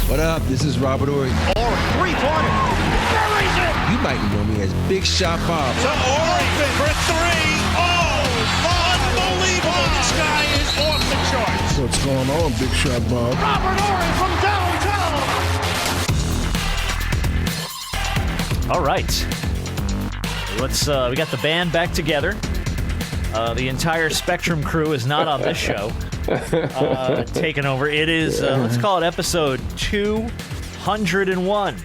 What up? This is Robert Ory. Ory, three-pointer. Buries it! You might know me as Big Shot Bob. To Ory for three. Oh, unbelievable. This guy is off the charts. What's going on, Big Shot Bob? Robert Ory from downtown. All right. We got the band back together. The entire Spectrum crew is not on this show. Taking over. It is, let's call it episode 201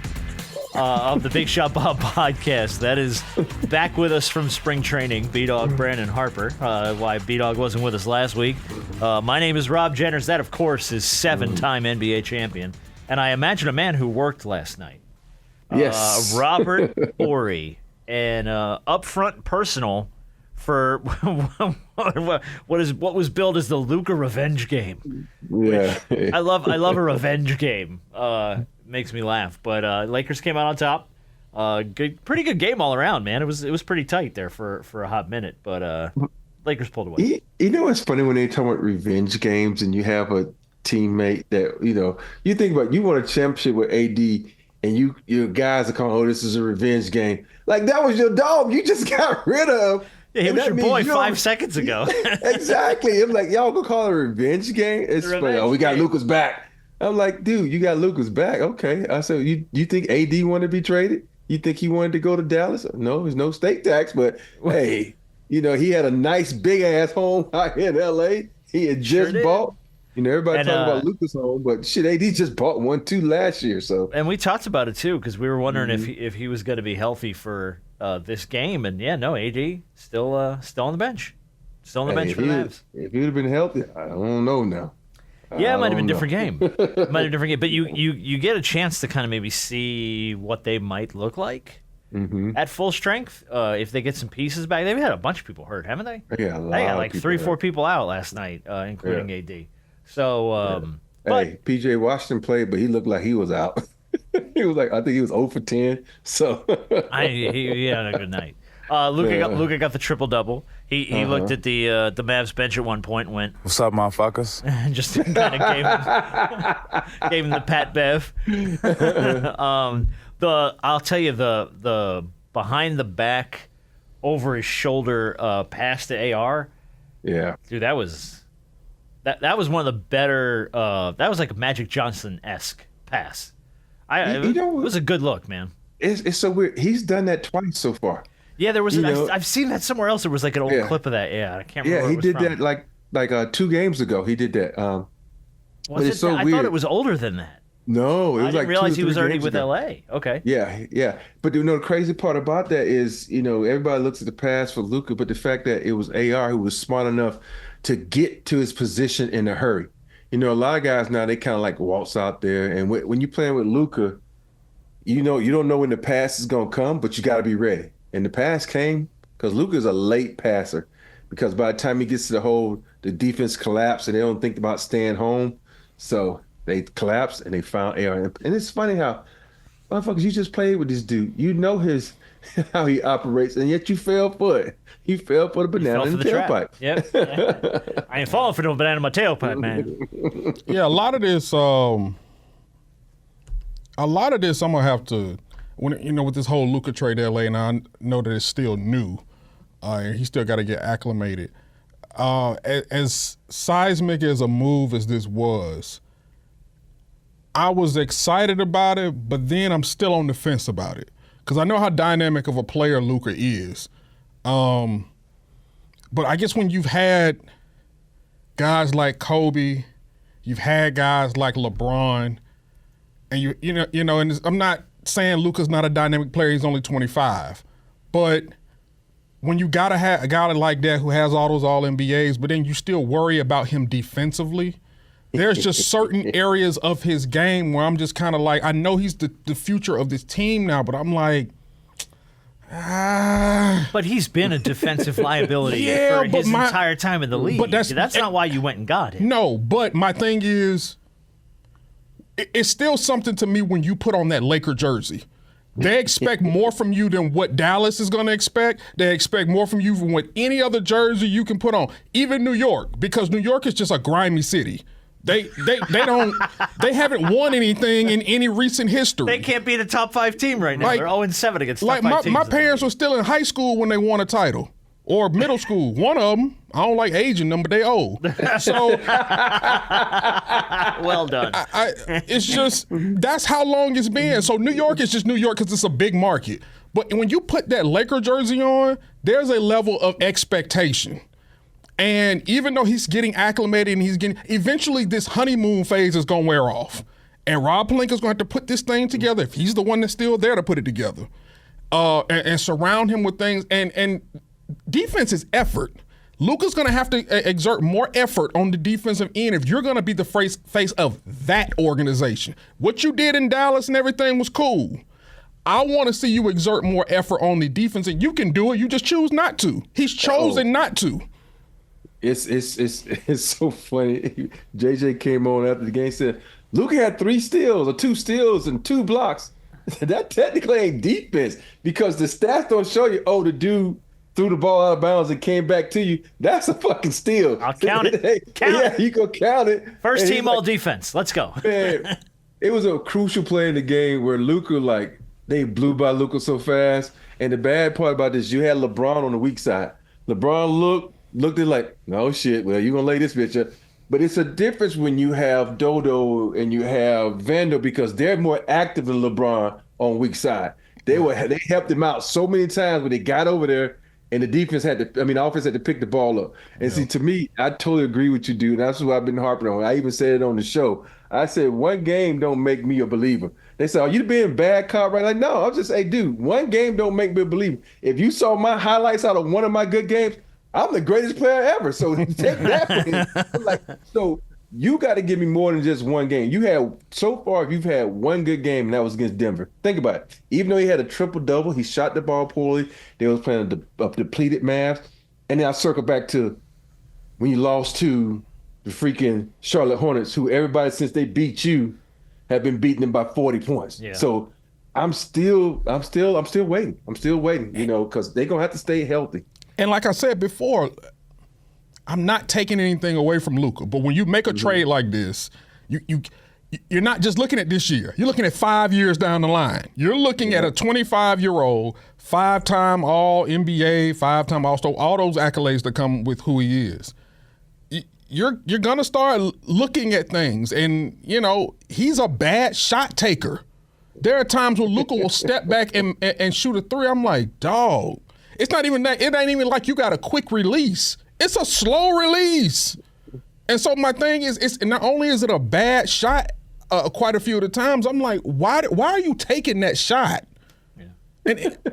of the Big Shot Bob podcast. That is back with us from spring training, B-Dog Brandon Harper. Why B-Dog wasn't with us last week. My name is Rob Jenners. That, of course, is seven-time NBA champion. And I imagine a man who worked last night. Yes. Robert Ory. And upfront personal for what was billed as the Luka revenge game. Yeah, I love a revenge game. Makes me laugh. But Lakers came out on top. Pretty good game all around, man. It was pretty tight there for a hot minute, but Lakers pulled away. You know what's funny when they talk about revenge games and you have a teammate that you think about, you won a championship with AD and your guys are calling, oh, this is a revenge game. Like, that was your dog you just got rid of. Yeah, he was your boy 5 seconds ago. Exactly. I'm like, y'all gonna call it a revenge game? It's funny. Oh, we got Luka's back. I'm like, dude, you got Luka's back. Okay. I said, you think AD wanted to be traded? You think he wanted to go to Dallas? No, there's no state tax, but hey, he had a nice big ass home out here in LA. He had just bought. Everybody talking about Luka's home, but shit, AD just bought 1 too last year. So, and we talked about it too because we were wondering if he was going to be healthy for this game, and AD still on the bench, for the Mavs. If he would have been healthy, I don't know now. Yeah, it might have been a different game. But you get a chance to kind of maybe see what they might look like at full strength if they get some pieces back. They've had a bunch of people hurt, haven't they? Yeah, they got like 3-4 people out last night, including AD. So, hey, PJ Washington played, but he looked like he was out. He was like, I think he was 0 for 10. So he had a good night. Luka got the triple double. He looked at the Mavs bench at one point and went, "What's up, motherfuckers?" And just kind of gave him the Pat Bev. I'll tell you the behind the back, over his shoulder pass to AR. Yeah, dude, that was one of the better. That was like a Magic Johnson-esque pass. It was a good look, man. It's so weird. He's done that twice so far. Yeah, there was. I've seen that somewhere else. There was like an old clip of that. Yeah, I can't remember. Yeah, he did that like 2 games ago. He did that. Was it? So I thought it was older than that. No, it was I didn't realize he was already with LA. Okay. Yeah. But the crazy part about that is, everybody looks at the pass for Luka, but the fact that it was AR who was smart enough to get to his position in a hurry. A lot of guys now, they kind of like waltz out there, and when you're playing with Luka, you don't know when the pass is gonna come, but you got to be ready. And the pass came because Luka's a late passer, because by the time he gets to the hole, the defense collapsed and they don't think about staying home. So they collapsed and they found AR. And it's funny how, motherfuckers, you just played with this dude. You know how he operates, and yet you fell for it. He fell for the banana in the tailpipe. Yep. I ain't falling for no banana in my tailpipe, man. Yeah, a lot of this I'm gonna have to, with this whole Luka trade to LA, and I know that it's still new, and he still got to get acclimated. As seismic as a move as this was, I was excited about it, but then I'm still on the fence about it because I know how dynamic of a player Luka is. But I guess when you've had guys like Kobe, you've had guys like LeBron, and and I'm not saying Luka's not a dynamic player, he's only 25. But when you gotta have a guy like that who has all those all-NBAs, but then you still worry about him defensively, there's just certain areas of his game where I'm just kind of like, I know he's the future of this team now, but I'm like, But he's been a defensive liability for his entire time in the league. But that's not why you went and got him. No, but my thing is, it's still something to me when you put on that Laker jersey. They expect more from you than what Dallas is going to expect. They expect more from you than what any other jersey you can put on, even New York, because New York is just a grimy city. They haven't won anything in any recent history. They can't beat a top 5 team right now. Like- They're 0-7 against top Like 5 teams. my parents were still in high school when they won a title, or middle school. One of them. I don't like aging them, but they old. So Well done. it's just that's how long it's been. So New York is just New York because it's a big market. But when you put that Laker jersey on, there's a level of expectation. And even though he's getting acclimated and eventually this honeymoon phase is going to wear off. And Rob Pelinka's going to have to put this thing together if he's the one that's still there to put it together. And surround him with things. And defense is effort. Luka's going to have to exert more effort on the defensive end if you're going to be the face of that organization. What you did in Dallas and everything was cool. I want to see you exert more effort on the defense, and you can do it. You just choose not to. He's chosen not to. It's so funny. JJ came on after the game and said, Luka had 3 steals or 2 steals and 2 blocks. That technically ain't defense because the stats don't show you, the dude threw the ball out of bounds and came back to you. That's a fucking steal. I'll count it. Count it. You go count it. First team all defense. Let's go. Man, it was a crucial play in the game where Luka, they blew by Luka so fast. And the bad part about this, you had LeBron on the weak side. LeBron looked at like, no shit, well, you're going to lay this bitch up. But it's a difference when you have Dodo and you have Vando because they're more active than LeBron on weak side. They helped him out so many times when they got over there and the offense had to pick the ball up. And see, to me, I totally agree with you, dude. That's what I've been harping on. I even said it on the show. I said, one game don't make me a believer. They said, are you being bad cop? Right? Like, no, I'm just, hey, dude, one game don't make me a believer. If you saw my highlights out of one of my good games, I'm the greatest player ever. So take that from me. So you got to give me more than just one game. You've had one good game, and that was against Denver. Think about it. Even though he had a triple-double, he shot the ball poorly. They was playing a depleted Mavs. And then I circle back to when you lost to the freaking Charlotte Hornets, who everybody since they beat you have been beating them by 40 points. Yeah. So I'm still waiting. I'm still waiting, because they're going to have to stay healthy. And like I said before, I'm not taking anything away from Luka, but when you make a trade like this, you're not just looking at this year. You're looking at 5 years down the line. You're looking at a 25-year-old, 5-time All-NBA, 5-time All-Star, all those accolades that come with who he is. You're going to start looking at things, and, he's a bad shot taker. There are times when Luka will step back and shoot a 3. I'm like, dog. It's not even that. It ain't even like you got a quick release. It's a slow release. And so my thing is, it's not only is it a bad shot quite a few of the times, I'm like, why are you taking that shot? Yeah.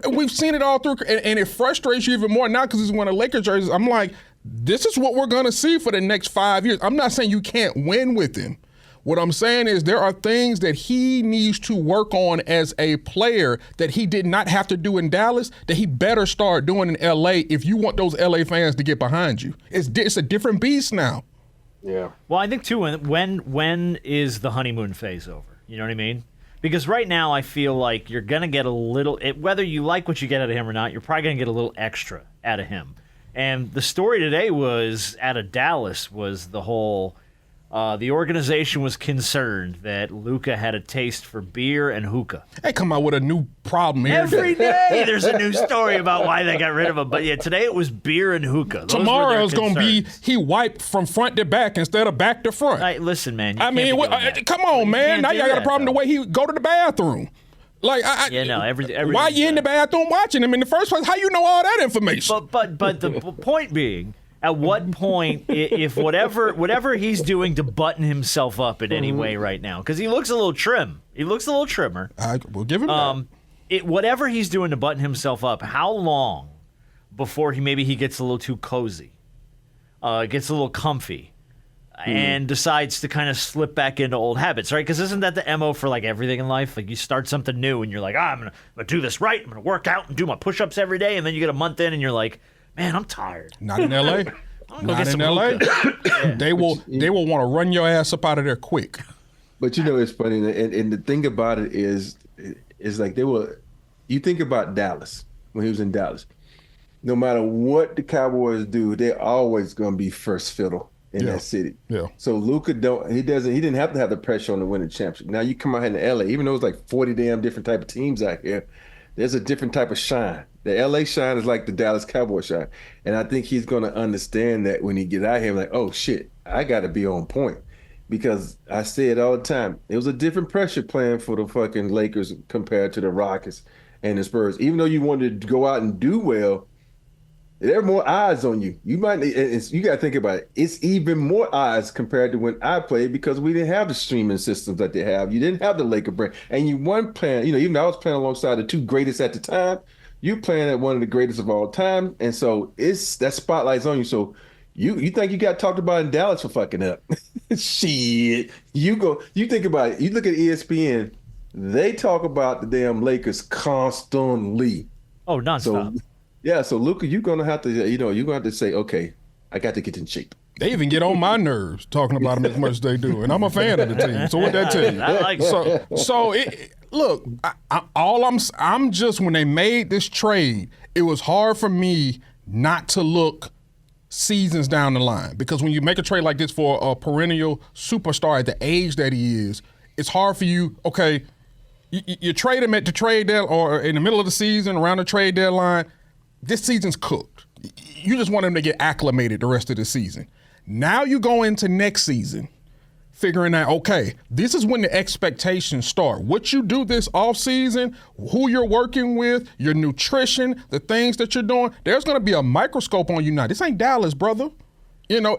And we've seen it all through, and it frustrates you even more now because he's one of the Lakers jerseys. I'm like, this is what we're going to see for the next 5 years. I'm not saying you can't win with him. What I'm saying is there are things that he needs to work on as a player that he did not have to do in Dallas that he better start doing in L.A. if you want those L.A. fans to get behind you. It's a different beast now. Yeah. Well, I think, too, when is the honeymoon phase over? You know what I mean? Because right now I feel like you're going to get a little – whether you like what you get out of him or not, you're probably going to get a little extra out of him. And the story today was out of Dallas was the whole – the organization was concerned that Luka had a taste for beer and hookah. They come out with a new problem here. Every day there's a new story about why they got rid of him. But yeah, today it was beer and hookah. Tomorrow it's going to be he wiped from front to back instead of back to front. Listen, man. Come on, man. Now y'all got a problem the way he go to the bathroom. Like, why you in the bathroom watching him in the first place? How you know all that information? But the point being, at what point, if whatever he's doing to button himself up in any way right now, because he looks a little trim. He looks a little trimmer. We'll give him that. Whatever he's doing to button himself up, how long before he gets a little too cozy, gets a little comfy, and decides to kind of slip back into old habits, right? Because isn't that the MO for like everything in life? Like you start something new and you're like, I'm gonna do this right. I'm gonna work out and do my push-ups every day, and then you get a month in and you're like, man, I'm tired. Not in L.A. Not in L.A. Yeah. They will want to run your ass up out of there quick. But it's funny, and the thing about it is like you think about Dallas, when he was in Dallas, no matter what the Cowboys do, they're always going to be first fiddle. in that city. Yeah. So Luka he didn't have to have the pressure on to win the championship. Now you come out here in LA, even though it's like 40 damn different type of teams out here, there's a different type of shine. The LA shine is like the Dallas Cowboy shine. And I think he's gonna understand that when he get out here, like, oh shit, I gotta be on point. Because I say it all the time, it was a different pressure playing for the fucking Lakers compared to the Rockets and the Spurs. Even though you wanted to go out and do well, there are more eyes on you. You got to think about it. It's even more eyes compared to when I played because we didn't have the streaming systems that they have. You didn't have the Laker brand. And you weren't playing, even though I was playing alongside the two greatest at the time, you're playing at one of the greatest of all time. And so that spotlight's on you. So you think you got talked about in Dallas for fucking up. Shit. You think about it. You look at ESPN, they talk about the damn Lakers constantly. Oh, nonstop. So Luka, you're gonna have to say, okay, I got to get in shape. They even get on my nerves talking about them as much as they do, and I'm a fan of the team. So what that tell you? I like Look, I'm just when they made this trade, it was hard for me not to look seasons down the line because when you make a trade like this for a perennial superstar at the age that he is, it's hard for you. Okay, you trade him at the trade deadline or in the middle of the season around the trade deadline. This season's cooked. You just want him to get acclimated the rest of the season. Now you go into next season figuring out, okay, this is when the expectations start. What you do this off season, who you're working with, your nutrition, the things that you're doing, there's going to be a microscope on you now. This ain't Dallas, brother.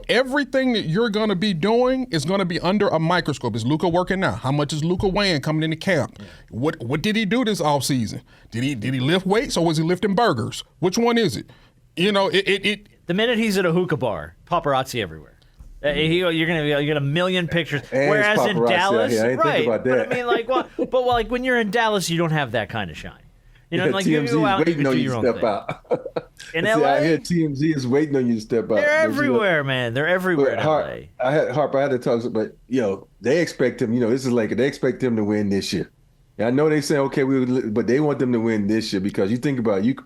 Everything that you're going to be doing is going to be under a microscope. Is Luka working out? How much is Luka weighing coming into camp? What did he do this offseason? Did he lift weights or was he lifting burgers? Which one is it? The minute he's at a hookah bar, paparazzi everywhere. You're gonna get a million pictures. And whereas in Dallas, I didn't think about that. But I mean, when you're in Dallas, you don't have that kind of shine. TMZ you go out waiting on you to step thing. out. In LA, I hear TMZ is waiting on you to step out. They're everywhere, man. They're everywhere in LA. I had to talk, but they expect him. This is Lakers. They expect him to win this year. And I know they say okay, but they want them to win this year because you think about it,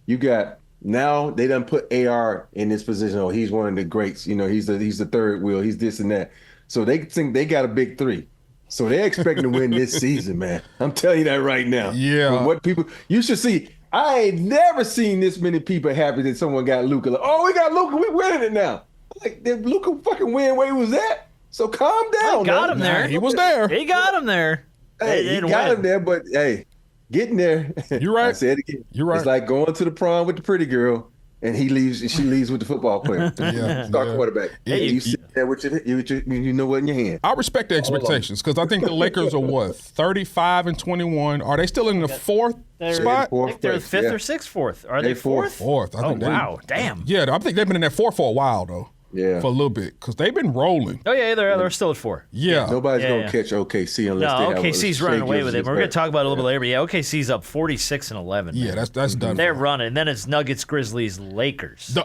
you got now they done put AR in this position. Oh, he's one of the greats. He's the third wheel. He's this and that. So they think they got a big three. So they're expecting to win this season, man. I'm telling you that right now. Yeah. What people you should see. I ain't never seen this many people happy that someone got Luka. Like, oh, we got Luka. We winning it now. Like, did Luka fucking win where he was at? So calm down. Got him there. He was there. He got him there. Hey, he got him there, but hey, getting there. You're right. I said it again. You're right. It's like going to the prom with the pretty girl, and she leaves with the football player. Star quarterback. Hey, you sit there with you know what in your hand. I respect the expectations because I think the Lakers are 35-21. Are they still in the fourth spot? I think they're fifth or sixth, fourth. Are they fourth? Fourth. I think wow. Damn. Yeah, I think they've been in that fourth for a while though. Yeah. For a little bit because they've been rolling. Oh yeah, they're still at 4. Yeah. Nobody's gonna catch OKC unless they have OKC's running away with it. We're gonna talk about it a little bit later. But yeah, OKC's up 46-11. Yeah, that's done. They're running. Then it's Nuggets, Grizzlies, Lakers.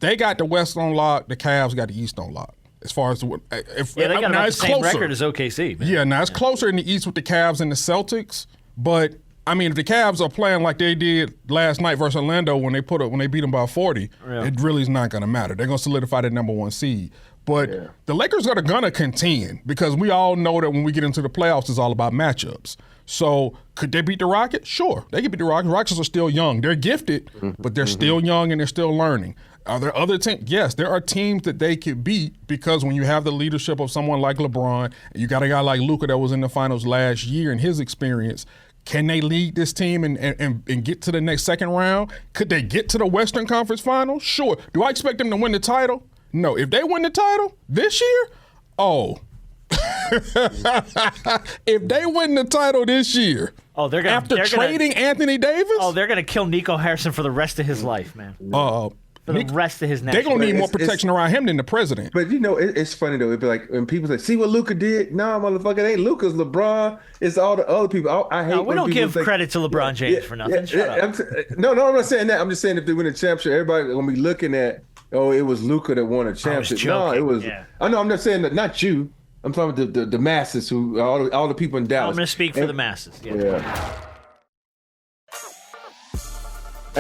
They got the West on lock. The Cavs got the East on lock. As far as they got about the same record as OKC. Man. Yeah, now it's closer in the East with the Cavs and the Celtics. But I mean, if the Cavs are playing like they did last night versus Orlando when they beat them by 40, it really is not going to matter. They're going to solidify the number 1 seed. But the Lakers are going to contend because we all know that when we get into the playoffs, it's all about matchups. So could they beat the Rockets? Sure, they could beat the Rockets. Rockets are still young. They're gifted, but they're still young and they're still learning. Are there other teams? Yes, there are teams that they could beat because when you have the leadership of someone like LeBron, you got a guy like Luka that was in the finals last year and his experience. Can they lead this team and get to the next second round? Could they get to the Western Conference Finals? Sure. Do I expect them to win the title? No. If they win the title this year, if they win the title this year, they're trading Anthony Davis? Oh, they're going to kill Nico Harrison for the rest of his life, man. For the rest of his national. They're going to need more protection around him than the president. But it's funny though. It'd be like when people say, "See what Luka did?" No, motherfucker, it ain't Luka's LeBron. It's all the other people. I hate. No, we don't give credit to LeBron James for nothing. Shut up. No, I'm not saying that. I'm just saying if they win a championship, everybody gonna be looking at, oh, it was Luka that won a championship. No, it was. Yeah. I know. I'm not saying that. Not you. I'm talking about the masses who all the people in Dallas. I'm going to speak for the masses. Yeah.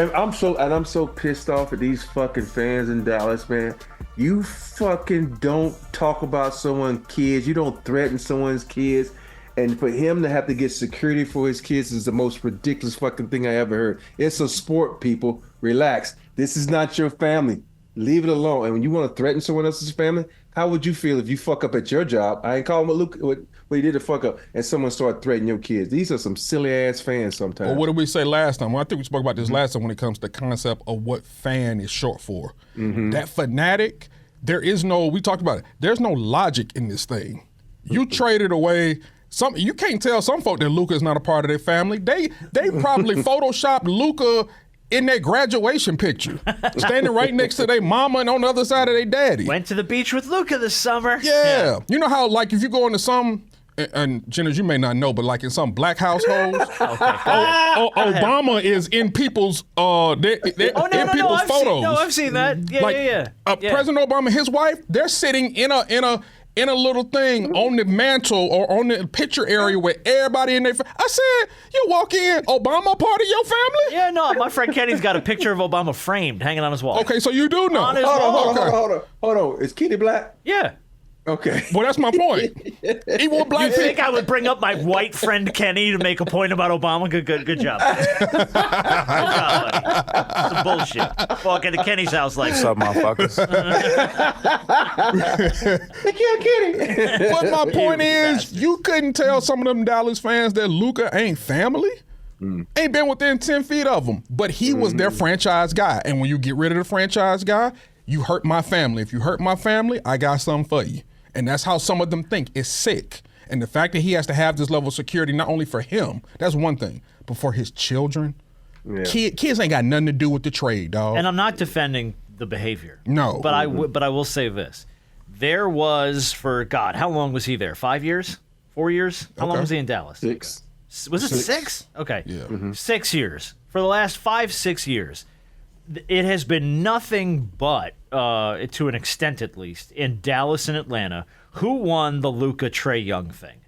And I'm so pissed off at these fucking fans in Dallas, man. You fucking don't talk about someone's kids. You don't threaten someone's kids. And for him to have to get security for his kids is the most ridiculous fucking thing I ever heard. It's a sport, people. Relax. This is not your family. Leave it alone. And when you want to threaten someone else's family, how would you feel if you fuck up at your job? I ain't calling what he did to fuck up, and someone started threatening your kids. These are some silly ass fans sometimes. Well, what did we say last time? Well, I think we spoke about this last time when it comes to the concept of what fan is short for. That fanatic, we talked about it, there's no logic in this thing. You traded away you can't tell some folk that Luka is not a part of their family. They probably photoshopped Luka in their graduation picture, standing right next to their mama and on the other side of their daddy. Went to the beach with Luka this summer. Yeah. You know how, like, if you go into some, and Jenners, you may not know, but like in some black households, Obama is in people's photos. I've seen that. Yeah. President Obama and his wife, they're sitting in a little thing on the mantle or on the picture area where everybody in there. I said, you walk in, Obama part of your family? Yeah, no, my friend Kenny's got a picture of Obama framed hanging on his wall. Okay, so you do know. On his wall. Hold on. Is Kenny black? Yeah. Okay. Well, that's my point. He wore black. You think I would bring up my white friend Kenny to make a point about Obama? Good job. Good job, buddy. Some bullshit. Walk into Kenny's house like, What's up, motherfuckers? They killed Kenny. But my point is, you couldn't tell some of them Dallas fans that Luka ain't family. Ain't been within 10 feet of them. But he was their franchise guy. And when you get rid of the franchise guy, you hurt my family. If you hurt my family, I got something for you. And that's how some of them think. It's sick. And the fact that he has to have this level of security, not only for him, that's one thing, but for his children. Yeah. Kids ain't got nothing to do with the trade, dog. And I'm not defending the behavior. No. But I will say this. There was, for God, how long was he there? 5 years? 4 years? How long was he in Dallas? 6. Was it 6? Okay. Yeah. 6 years. For the last 5-6 years, it has been nothing but, to an extent at least, in Dallas and Atlanta, who won the Luka Trae Young thing.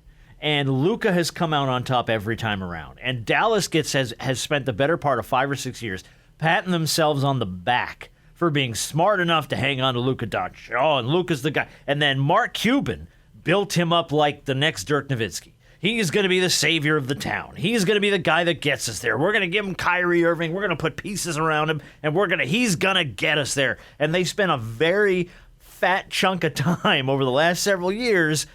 And Luka has come out on top every time around. And Dallas has spent the better part of 5 or 6 years patting themselves on the back for being smart enough to hang on to Luka Doncic. Oh, and Luka's the guy. And then Mark Cuban built him up like the next Dirk Nowitzki. He's going to be the savior of the town. He's going to be the guy that gets us there. We're going to give him Kyrie Irving. We're going to put pieces around him, and he's going to get us there. And they spent a very fat chunk of time over the last several years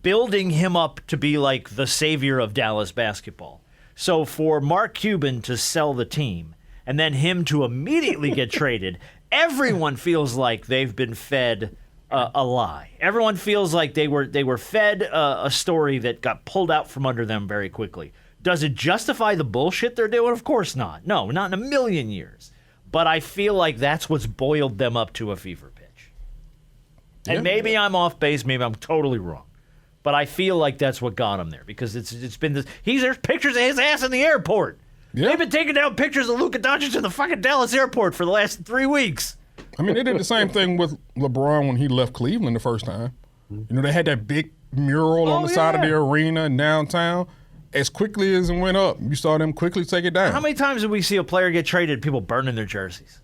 building him up to be like the savior of Dallas basketball. So for Mark Cuban to sell the team and then him to immediately get traded, everyone feels like they've been fed a lie. Everyone feels like they were fed a story that got pulled out from under them very quickly. Does it justify the bullshit they're doing? Of course not. No, not in a million years. But I feel like that's what's boiled them up to a fever pitch. And maybe I'm off base. Maybe I'm totally wrong. But I feel like that's what got him there because it's been this. There's pictures of his ass in the airport. Yeah. They've been taking down pictures of Luka Doncic in the fucking Dallas airport for the last 3 weeks. I mean, they did the same thing with LeBron when he left Cleveland the first time. You know, they had that big mural on the side of the arena in downtown. As quickly as it went up, you saw them quickly take it down. How many times did we see a player get traded, people burning their jerseys?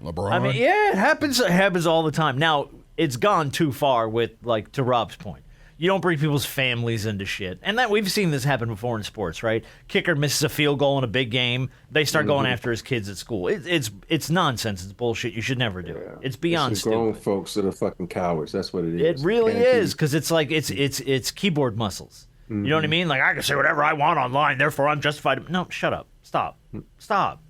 LeBron? I mean, yeah, it happens. It happens all the time. Now, it's gone too far with, like, to Rob's point. You don't bring people's families into shit. And that we've seen this happen before in sports, right? Kicker misses a field goal in a big game. They start going after his kids at school. It's nonsense. It's bullshit. You should never do it. It's beyond it's grown stupid. folks that are fucking cowards. That's what it is. It really is because it's like it's keyboard muscles. You know what I mean? Like, I can say whatever I want online, therefore I'm justified. No, shut up. Stop.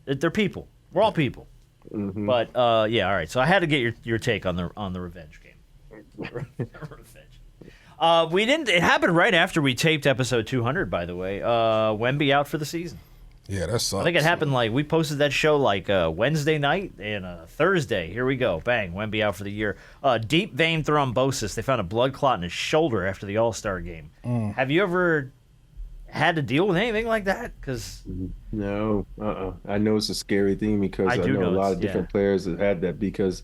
They're people. We're all people. But yeah, all right. So I had to get your take on the revenge game. Revenge. We didn't. It happened right after we taped episode 200. By the way, Wemby out for the season. Yeah, that sucks. I think it happened like we posted that show like Wednesday night and Thursday. Here we go, bang! Wemby out for the year. Deep vein thrombosis. They found a blood clot in his shoulder after the All-Star game. Have you ever had to deal with anything like that? Because no, I know it's a scary thing because I know a lot of different players that had that because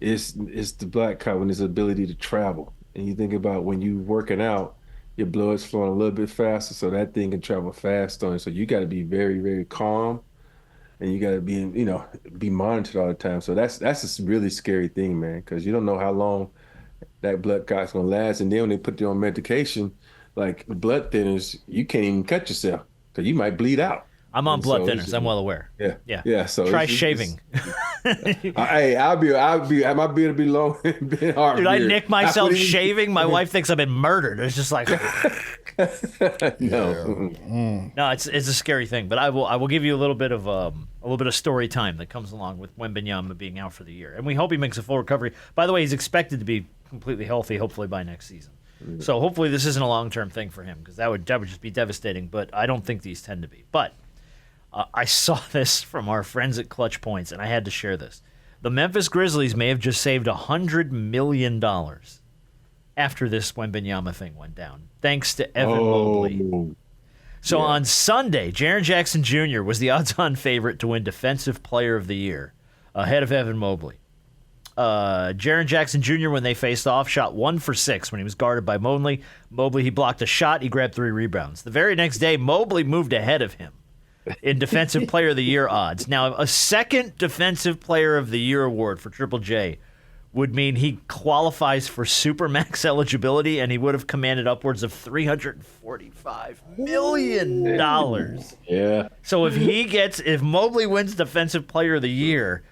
it's the black clot when it's the ability to travel. And you think about when you working out, your blood's flowing a little bit faster, so that thing can travel fast on you. So you got to be very, very calm and you got to be monitored all the time. So that's a really scary thing, man, because you don't know how long that blood clot's gonna last. And then when they put you on medication, like blood thinners, you can't even cut yourself because you might bleed out. I'm on blood thinners. I'm well aware. Yeah. So try shaving. Hey, my beard be long and been hard. Dude, I nick myself shaving. My wife thinks I've been murdered. It's just like no. No, it's a scary thing. But I will give you a little bit of story time that comes along with Wembanyama being out for the year, and we hope he makes a full recovery. By the way, he's expected to be completely healthy, hopefully by next season. So hopefully this isn't a long-term thing for him, because that would just be devastating. But I don't think these tend to be. But I saw this from our friends at Clutch Points, and I had to share this. The Memphis Grizzlies may have just saved $100 million after this Wembanyama thing went down, thanks to Evan Mobley. So on Sunday, Jaren Jackson Jr. was the odds-on favorite to win Defensive Player of the Year, ahead of Evan Mobley. Jaren Jackson Jr., when they faced off, shot 1 for 6 when he was guarded by Mobley. He blocked a shot. He grabbed 3 rebounds. The very next day, Mobley moved ahead of him in Defensive Player of the Year odds. Now, a second Defensive Player of the Year award for Triple J would mean he qualifies for supermax eligibility, and he would have commanded upwards of $345 million. Yeah. So if Mobley wins Defensive Player of the Year,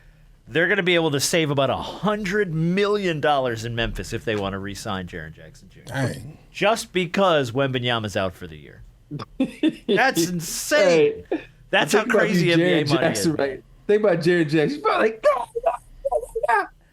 they're going to be able to save about $100 million in Memphis if they want to re-sign Jaren Jackson Jr. Dang. Just because Wembanyama's out for the year. That's insane. Hey, That's how crazy NBA money is. Right? Think about Jaren Jackson. He's probably like,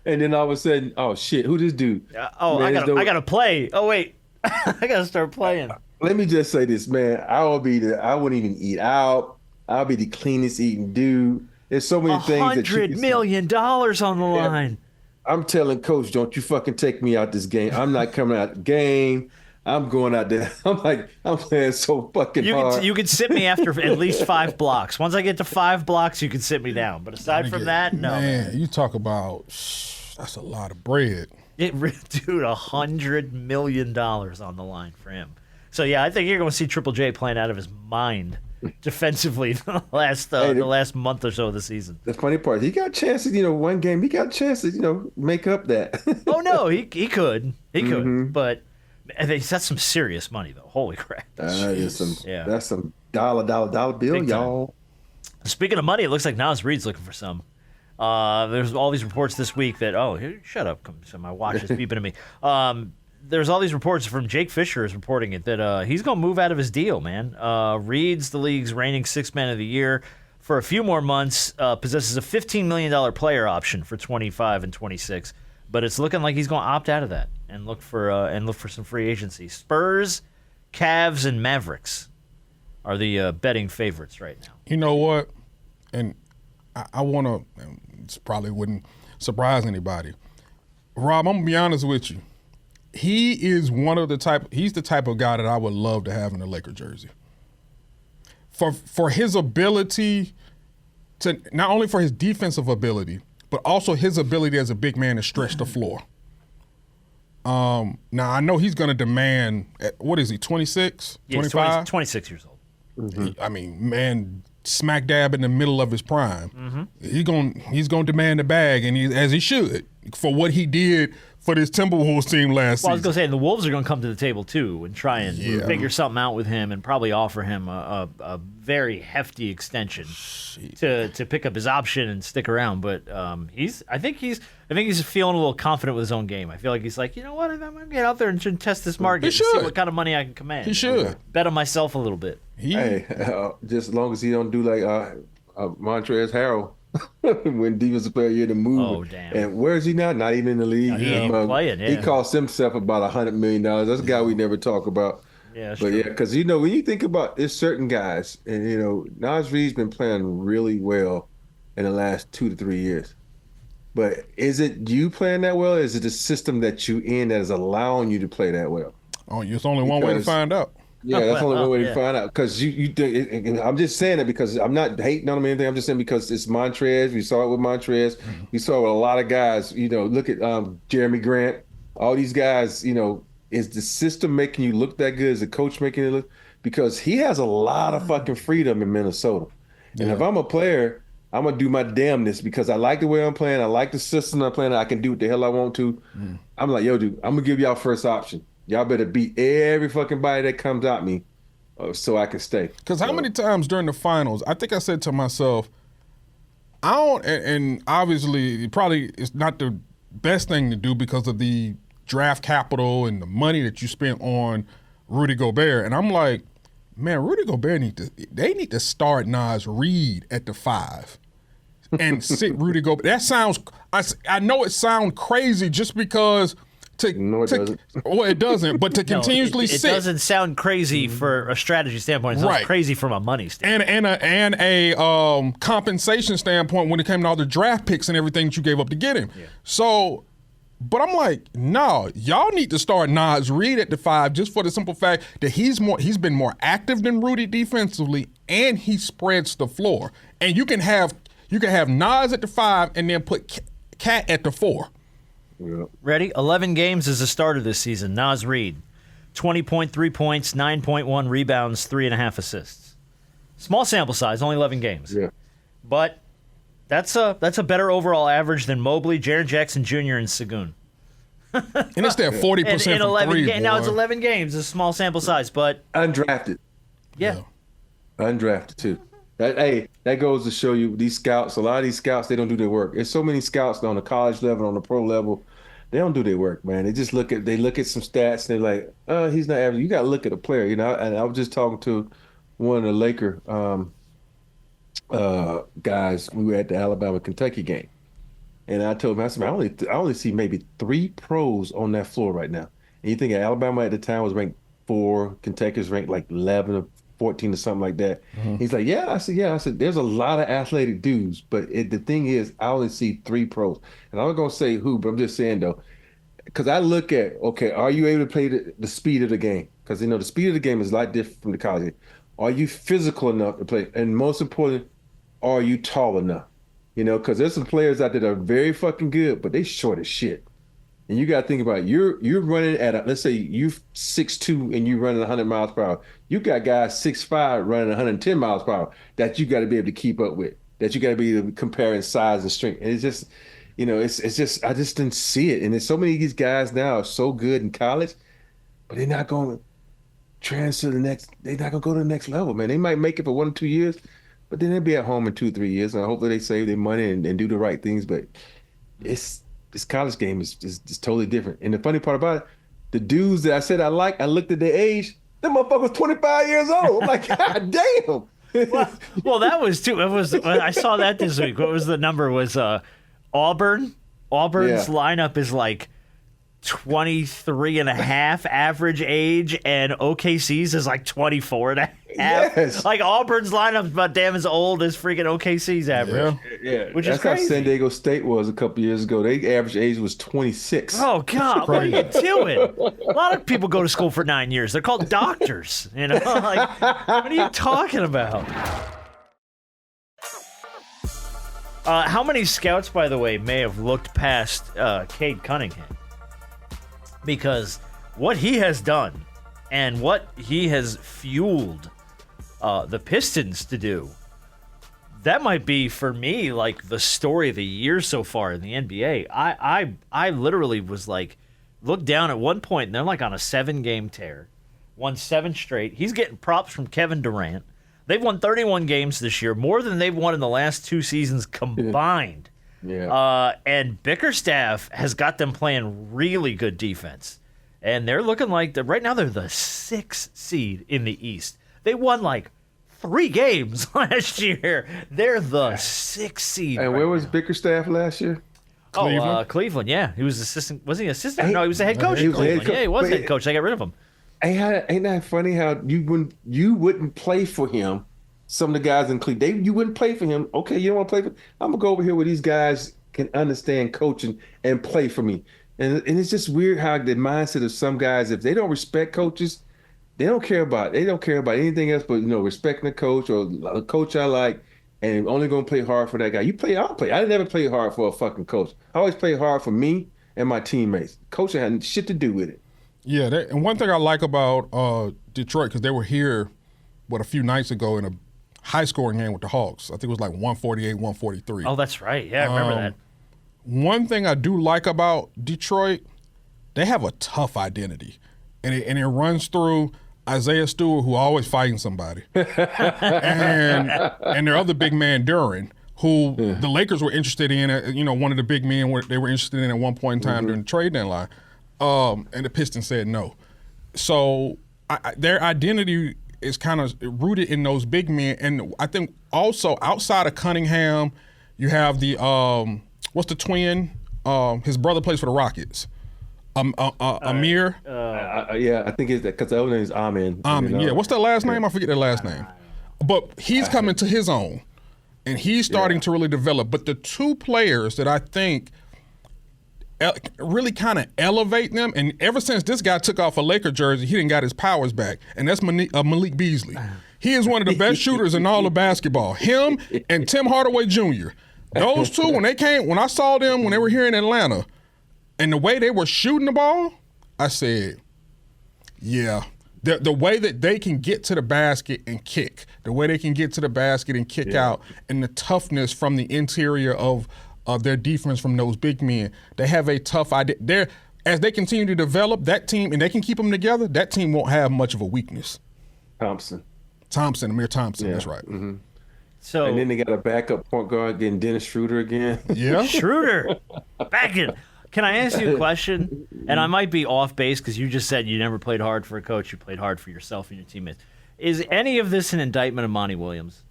and then all of a sudden, oh shit, who this dude? I gotta play. Oh wait, I gotta start playing. Let me just say this, man. I wouldn't even eat out. I'll be the cleanest eating dude. There's so many things that $100 million on the line. I'm telling Coach, don't you fucking take me out this game. I'm not coming out the game. I'm going out there. I'm playing so fucking hard. You can sit me after at least 5 blocks. Once I get to 5 blocks, you can sit me down. But aside from that, no. Man, you talk about that's a lot of bread. Dude, $100 million on the line for him. So yeah, I think you're going to see Triple J playing out of his mind defensively the last month or so of the season. The funny part, he got chances. One game he got chances. Make up that. Oh no, he could, but. That's some serious money, though. Holy crap! That's some dollar bill, y'all. Speaking of money, it looks like Naz Reid's looking for some. There's all these reports this week that shut up! So my watch is beeping at me. There's all these reports from Jake Fisher is reporting it that he's going to move out of his deal, man. Reid's the league's reigning 6th man of the year for a few more months. Possesses a $15 million player option for 25 and 26. But it's looking like he's going to opt out of that and look for some free agency. Spurs, Cavs, and Mavericks are the betting favorites right now. You know what? And I want to. This probably wouldn't surprise anybody. Rob, I'm gonna be honest with you. He is He's the type of guy that I would love to have in a Laker jersey. For his ability to not only for his defensive ability, but also his ability as a big man to stretch the floor. Now, I know he's going to demand, what is he, 26, 25? 26 years old. Man, smack dab in the middle of his prime. He's going to demand the bag, and as he should, for what he did for this Timberwolves team last season. I was going to say, the Wolves are going to come to the table, too, and try and figure something out with him and probably offer him a very hefty extension to pick up his option and stick around. But I think he's feeling a little confident with his own game. I feel like he's like, you know what, I'm going to get out there and test this market and see what kind of money I can command. He should. Bet on myself a little bit. Just as long as he don't do like Montrezl Harrell. When defensive player year to move. Oh, damn. And where is he now? Not even in the league. He ain't playing, He costs himself about $100 million. That's a guy we never talk about. Yeah, but because when you think about it's certain guys, and Naz Reid's been playing really well in the last 2 to 3 years. But is it you playing that well? Or is it the system that you in that is allowing you to play that well? Oh, it's only one way to find out. Yeah, that's only one way to find out. Because I'm just saying it because I'm not hating on him or anything. I'm just saying because it's Montrez. We saw it with Montrez. We saw it with a lot of guys. Look at Jeremy Grant. All these guys. Is the system making you look that good? Is the coach making it look? Because he has a lot of fucking freedom in Minnesota. And if I'm a player, I'm gonna do my damnness because I like the way I'm playing. I like the system I'm playing. I can do what the hell I want to. I'm like, yo, dude, I'm gonna give y'all first option. Y'all better beat every fucking body that comes at me, so I can stay. Because how many times during the finals, I think I said to myself, I don't, and obviously it probably it's not the best thing to do because of the draft capital and the money that you spent on Rudy Gobert. And I'm like, man, Rudy Gobert need to start Naz Reid at the 5 and sit Rudy Gobert. That sounds, I know it sounds crazy just because No, it doesn't. Well, it doesn't, but to continuously it sit. It doesn't sound crazy for a strategy standpoint. It sounds crazy from a money standpoint. And a compensation standpoint when it came to all the draft picks and everything that you gave up to get him. Yeah. So, but I'm like, no, y'all need to start Naz Reid at the 5 just for the simple fact that he's been more active than Rudy defensively, and he spreads the floor. And you can have Naz at the 5 and then put Cat at the 4. Yeah. Ready? 11 games is the start of this season. Naz Reid, 20.3 points, 9.1 rebounds, 3.5 assists. Small sample size, only 11 games. Yeah. But that's a better overall average than Mobley, Jaren Jackson Jr., and Segun. And it's that 40% in from 11 threes. Now it's 11 games. It's a small sample size, but Undrafted. yeah. Undrafted too. That goes to show you these scouts. A lot of these scouts, they don't do their work. There's so many scouts on the college level, on the pro level, they don't do their work, man. They just look at some stats and they're like, oh, he's not average. You got to look at a player, you know. And I was just talking to one of the Laker guys. We were at the Alabama-Kentucky game, and I told him, I said, I only see maybe 3 pros on that floor right now. And you think Alabama at the time was ranked 4, Kentucky was ranked like 11 or 14 or something like that. Mm-hmm. He's like, yeah. I said, there's a lot of athletic dudes, but the thing is, I only see 3 pros. And I'm not going to say who, but I'm just saying, though, because I look at, okay, are you able to play the speed of the game? Because, you know, the speed of the game is a lot different from the college game. Are you physical enough to play? And most important, are you tall enough? You know, because there's some players out there that are very fucking good, but they short as shit. And you got to think about it. You're running at let's say you're 6'2" and you're running 100 miles per hour. You got guys 6'5" running 110 miles per hour that you got to be able to keep up with. That you got to be able to compare in size and strength. And it's just, you know, it's just I just didn't see it. And there's so many of these guys now are so good in college, but they're not going to transfer to the next. They're not going to go to the next level, man. They might make it for 1 or 2 years, but then they'll be at home in 2 or 3 years. And hopefully they save their money and do the right things. But this college game is totally different. And the funny part about it, the dudes that I said I looked at their age, that motherfucker was 25 years old. I'm like, God damn. well, that was too. It was. I saw that this week. What was the number? Was Auburn? Auburn's lineup is like 23 and a half average age, and OKC's is like 24 and a half. Yes. Like Auburn's lineup about damn as old as freaking OKC's average. Yeah. Which That's is crazy. how San Diego State was a couple years ago. Their average age was 26. Oh God, what are you doing? A lot of people go to school for 9 years. They're called doctors. You know, like what are you talking about? How many scouts, by the way, may have looked past Cade Cunningham? Because what he has done and what he has fueled the Pistons to do, that might be, for me, like the story of the year so far in the NBA. I literally was like, looked down at one point, and they're like on a 7-game tear. Won 7 straight. He's getting props from Kevin Durant. They've won 31 games this year, more than they've won in the last 2 seasons combined. Yeah. And Bickerstaff has got them playing really good defense. And they're looking like, right now they're the 6th seed in the East. They won like 3 games last year. They're the 6th seed. And where was Bickerstaff last year? Cleveland. Cleveland, yeah. He was assistant. Was he assistant? No, he was the head coach he in was the head Cleveland. coach. Yeah, he was But head coach. They got rid of him. Ain't that funny how you wouldn't play for him? Some of the guys in Cleveland, you wouldn't play for him. Okay, you don't want to play for him? I'm going to go over here where these guys can understand coaching and play for me. And it's just weird how the mindset of some guys, if they don't respect coaches, they don't care about anything else but, you know, respecting the coach or a coach I like and only going to play hard for that guy. I'll play. I never play hard for a fucking coach. I always play hard for me and my teammates. Coaching had shit to do with it. Yeah, and one thing I like about Detroit, because they were here, a few nights ago in a high scoring game with the Hawks. I think it was like 148, 143. Oh, that's right. Yeah, I remember that. One thing I do like about Detroit, they have a tough identity, and it runs through Isaiah Stewart, who always fighting somebody, and their other big man Duran, who the Lakers were interested in. One of the big men they were interested in at one point in time during the trade deadline, and the Pistons said no. So their identity is kind of rooted in those big men, and I think also outside of Cunningham, you have the what's the twin? His brother plays for the Rockets. Amir. Yeah, I think it's because the other name is Amin. Amin, yeah. What's that last name? I forget that last name. But he's coming to his own, and he's starting to really develop. But the two players that I think really kind of elevate them, and ever since this guy took off a Laker jersey, he didn't got his powers back, and that's Malik Beasley. He is one of the best shooters in all of basketball. Him and Tim Hardaway Jr. Those two, when I saw them when they were here in Atlanta, and the way they were shooting the ball, I said, yeah. The way that they can get to the basket and kick, the way they can get to the basket and kick out, and the toughness from the interior of their defense from those big men, they have a tough idea. As they continue to develop that team, and they can keep them together, that team won't have much of a weakness. Amir Thompson, that's right. Mm-hmm. So, and then they got a backup point guard getting Dennis Schroeder again. Yeah. Schroeder, back in. Can I ask you a question? And I might be off base because you just said you never played hard for a coach. You played hard for yourself and your teammates. Is any of this an indictment of Monty Williams?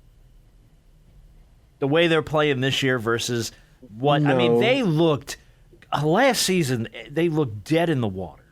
The way they're playing this year versus what? No. I mean, they looked last season. They looked dead in the water.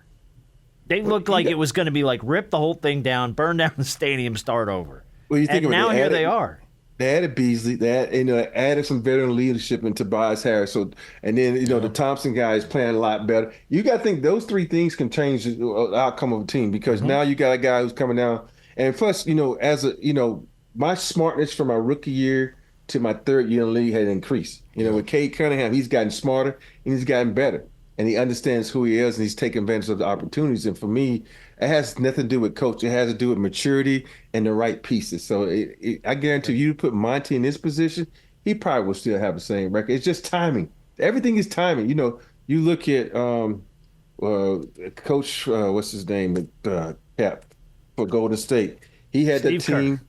They looked like it was going to be like rip the whole thing down, burn down the stadium, start over. Well, you think and now here they are. They added Beasley. They added some veteran leadership in Tobias Harris. So, and then the Thompson guy is playing a lot better. You got to think those three things can change the outcome of a team because now you got a guy who's coming down. And plus, my smartness from my rookie year to my third year in the league had increased. With Cade Cunningham, he's gotten smarter and he's gotten better. And he understands who he is and he's taking advantage of the opportunities. And for me, it has nothing to do with coach. It has to do with maturity and the right pieces. So I guarantee you put Monty in this position, he probably will still have the same record. It's just timing. Everything is timing. You look at Coach, what's his name, Cap for Golden State. He had Steve that team. Kerr.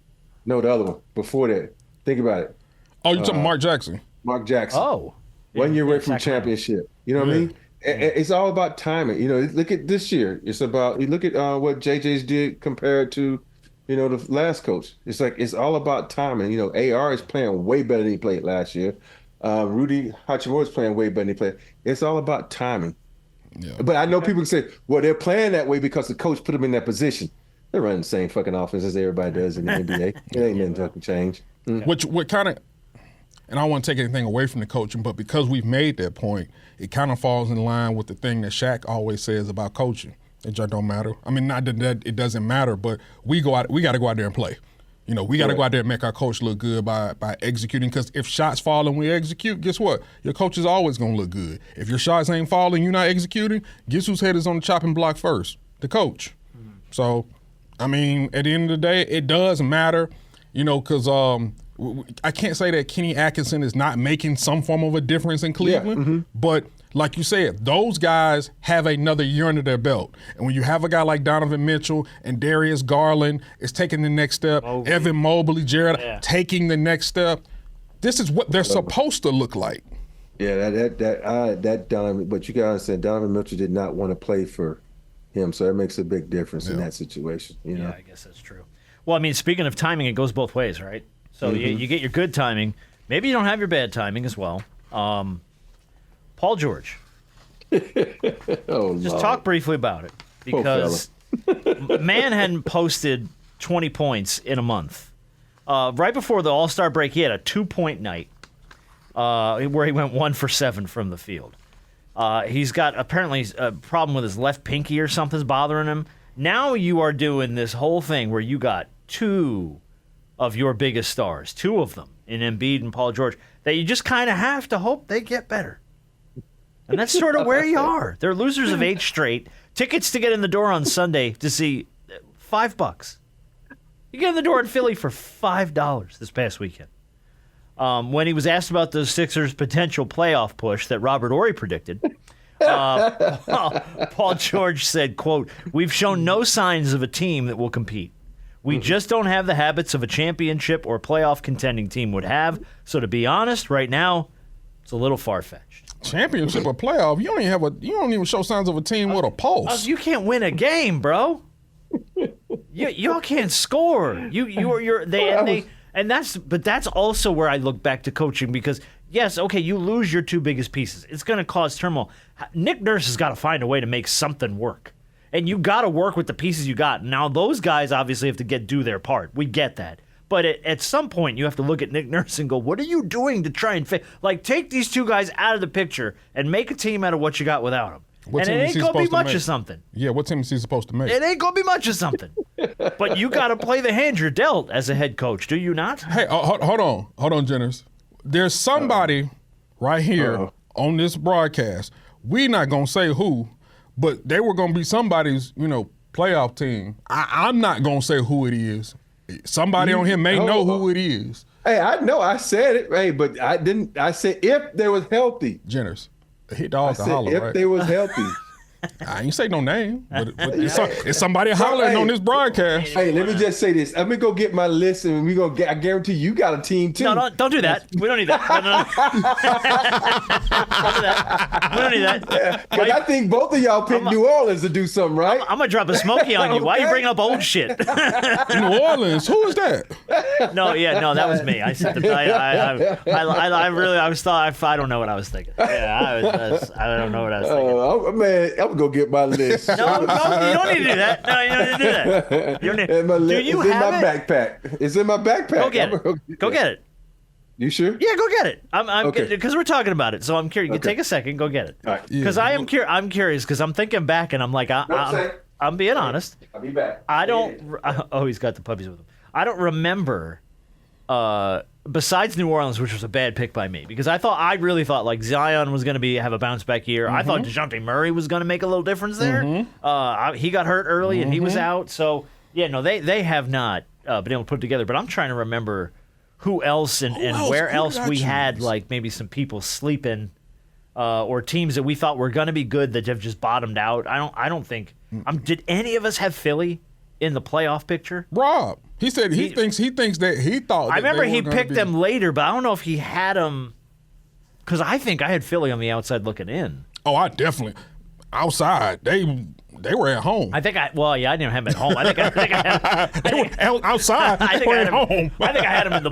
No, the other one before that. Think about it. Oh, you're talking Mark Jackson. Mark Jackson. Oh. 1 year away from championship. You know what I mean? It's all about timing. Look at this year. It's about you look at what JJ's did compared to, the last coach. It's like it's all about timing. AR is playing way better than he played last year. Rudy Hachimura is playing way better than he played. It's all about timing. Yeah. But I know people can say, well, they're playing that way because the coach put them in that position. They're running the same fucking offense as everybody does in the NBA. It ain't nothing fucking change. What kind of, and I don't want to take anything away from the coaching, but because we've made that point, it kind of falls in line with the thing that Shaq always says about coaching. It just don't matter. I mean, not that it doesn't matter, but we got to go out there and play. We got to go out there and make our coach look good by executing. Because if shots fall and we execute, guess what? Your coach is always going to look good. If your shots ain't falling, you're not executing, guess whose head is on the chopping block first? The coach. Mm-hmm. So, I mean, at the end of the day, it does matter, because I can't say that Kenny Atkinson is not making some form of a difference in Cleveland, but like you said, those guys have another year under their belt. And when you have a guy like Donovan Mitchell and Darius Garland is taking the next step, Evan Mobley, Jared taking the next step, this is what they're supposed to look like. Yeah, that Donovan, but you got to understand, Donovan Mitchell did not want to play for him, so it makes a big difference in that situation. Yeah, I guess that's true. Well, I mean, speaking of timing, it goes both ways, right? So you get your good timing. Maybe you don't have your bad timing as well. Paul George. Just talk briefly about it because man hadn't posted 20 points in a month. Right before the All-Star break, he had a 2-point night where he went 1 for 7 from the field. He's got apparently a problem with his left pinky or something's bothering him. Now you are doing this whole thing where you got 2 of your biggest stars, 2 of them in Embiid and Paul George, that you just kind of have to hope they get better. And that's sort of where you are. They're losers of 8 straight. Tickets to get in the door on Sunday to see $5. He got in the door in Philly for $5 this past weekend. When he was asked about the Sixers' potential playoff push that Robert Horry predicted, Paul George said, quote, "We've shown no signs of a team that will compete. We just don't have the habits of a championship or playoff contending team would have. So to be honest, right now, it's a little far-fetched." Championship or playoff? You don't even show signs of a team with a pulse. You can't win a game, bro. Y'all can't score. But that's also where I look back to coaching because yes, okay, you lose your two biggest pieces. It's going to cause turmoil. Nick Nurse has got to find a way to make something work. And you got to work with the pieces you got. Now, those guys obviously have to do their part. We get that. But at some point, you have to look at Nick Nurse and go, what are you doing to try and take these two guys out of the picture and make a team out of what you got without them? And it ain't going to be much of something. Yeah, what team is he supposed to make? It ain't going to be much of something. But you got to play the hand you're dealt as a head coach, do you not? Hey, hold on, Jenners. There's somebody right here on this broadcast. We're not going to say who, but they were going to be somebody's, playoff team. I'm not going to say who it is. Somebody on here may know who it is. Hey, I know. I said it. Hey, but I didn't. I said if they was healthy. Jenners. Hit the alcohol, holler, if right? they was healthy. I ain't say no name, but it's somebody hollering on this broadcast. Hey, let me just say this. Let me go get my list, and we gonna get. I guarantee you got a team too. No, don't do that. We don't need that. No. Don't do that. We don't need that. Because I think both of y'all picked New Orleans to do something, right? I'm gonna drop a smoky on you. Why you bring up old shit? New Orleans, who is that? No, that was me. I said I don't know what I was thinking. Yeah, I don't know what I was thinking. Man, I'm gonna get my list. No, you don't need to do that. No, you don't need to do that. You don't need, do you it's have in my backpack. It's in my backpack. Go get it. Go get it. You sure? Yeah, go get it. I'm Okay. Because we're talking about it, so I'm curious. Okay. Take a second, go get it. All right. Because I'm curious because I'm thinking back and I'm like, I'm being honest. I'll be back. I don't. Oh, he's got the puppies with him. I don't remember. Besides New Orleans, which was a bad pick by me, because I really thought like Zion was going to have a bounce back year. I thought DeJounte Murray was going to make a little difference there. He got hurt early and he was out. So yeah, no, they have not been able to put it together. But I'm trying to remember who else and where else we had like maybe some people sleeping or teams that we thought were going to be good that have just bottomed out. I don't think. Did any of us have Philly in the playoff picture? Rob. He said he thinks that he thought. I remember he picked them later, but I don't know if he had them because I think I had Philly on the outside looking in. Oh, I definitely outside. They were at home. I didn't have them at home. I think I had outside. I think I had home. I think I had them in the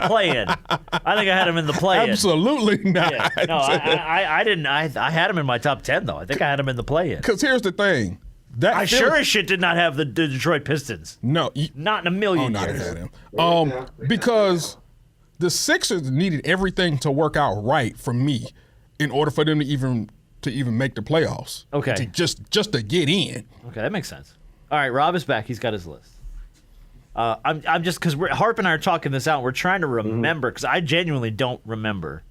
play-in. Absolutely not. Yeah. No, I didn't. I had them in my top 10 though. I think I had them in the play-in. Because here's the thing. I sure as shit did not have the Detroit Pistons. No. Not in a million years. Had him. Because the Sixers needed everything to work out right for me in order for them to even make the playoffs. Okay. Just to get in. Okay, that makes sense. All right, Rob is back. He's got his list. I'm just because Harp and I are talking this out. We're trying to remember because I genuinely don't remember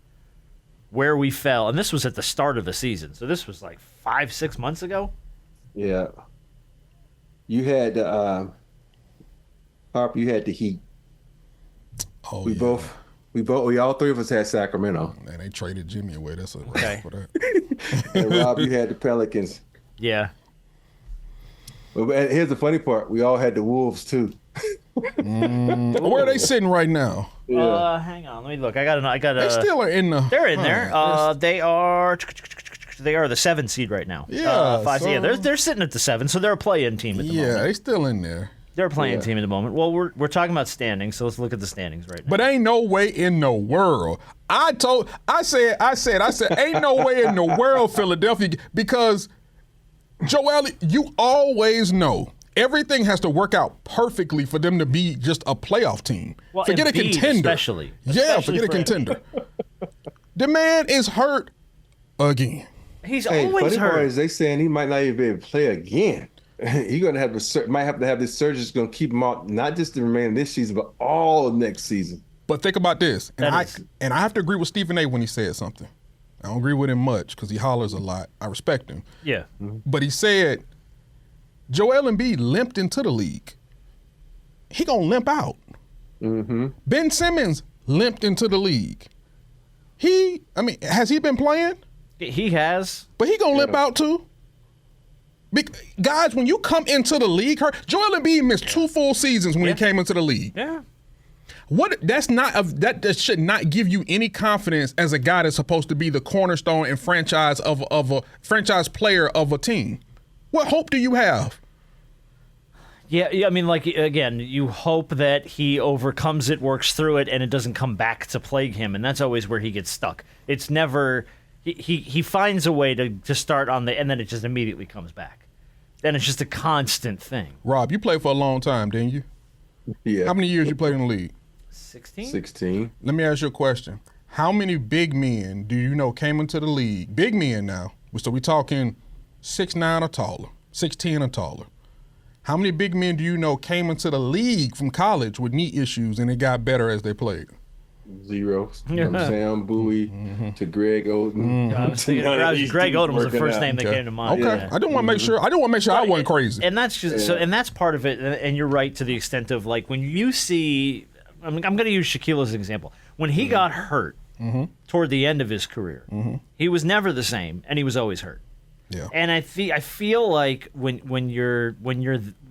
where we fell, and this was at the start of the season. So this was like 5-6 months ago. Yeah. You had Harp. You had the Heat. Oh, We all three of us had Sacramento. And they traded Jimmy away. That's Okay. for that. And Rob, you had the Pelicans. Yeah. But here's the funny part: we all had the Wolves too. Where are they sitting right now? Hang on, let me look. I got. They still are in the. They're in there. They are the 7 seed right now. Yeah, 5. so- Yeah, they're sitting at the 7, so they're a play-in team at the moment. Yeah, they still in there. They're a play-in team at the moment. Well, we're talking about standings, so let's look at the standings right now. But ain't no way in the world. I said, ain't no way in the world, Philadelphia, because Joel, you always know everything has to work out perfectly for them to be just a playoff team. Well, forget a Embiid contender. especially Forget a contender. The man is hurt again. He's Hey, always funny part hurt. is they saying he might not even be able to play again. He's gonna have might have to have this surgery that's gonna keep him out not just the remainder of this season, but all of next season. But think about this, and That is- I have to agree with Stephen A. when he said something. I don't agree with him much because he hollers a lot. I respect him. Yeah. But he said Joel Embiid limped into the league. he gonna limp out. Ben Simmons limped into the league. Has he been playing? He has. But he gonna limp out too. Guys, when you come into the league, Joel Embiid missed 2 full seasons when he came into the league. Yeah. That should not give you any confidence as a guy that's supposed to be the cornerstone and franchise of a franchise player of a team. What hope do you have? Yeah, I mean, like, again, you hope that he overcomes it, works through it, and it doesn't come back to plague him, and that's always where he gets stuck. It's never he finds a way to start on and then it just immediately comes back. Then it's just a constant thing. Rob, you played for a long time, didn't you? Yeah. How many years you played in the league? 16. Let me ask you a question. How many big men do you know came into the league? Big men now. So we talking 6'9" or taller, 6'10" or taller. How many big men do you know came into the league from college with knee issues and it got better as they played? 0. From Sam Bowie to Greg Oden. Greg Oden was the first name that came to mind. Okay, Yeah. I don't want to make sure. I wasn't crazy. And that's just and that's part of it. And you're right to the extent of, like, when you see. I'm going to use Shaquille as an example. When he got hurt toward the end of his career, he was never the same, and he was always hurt. Yeah. And I feel like when you're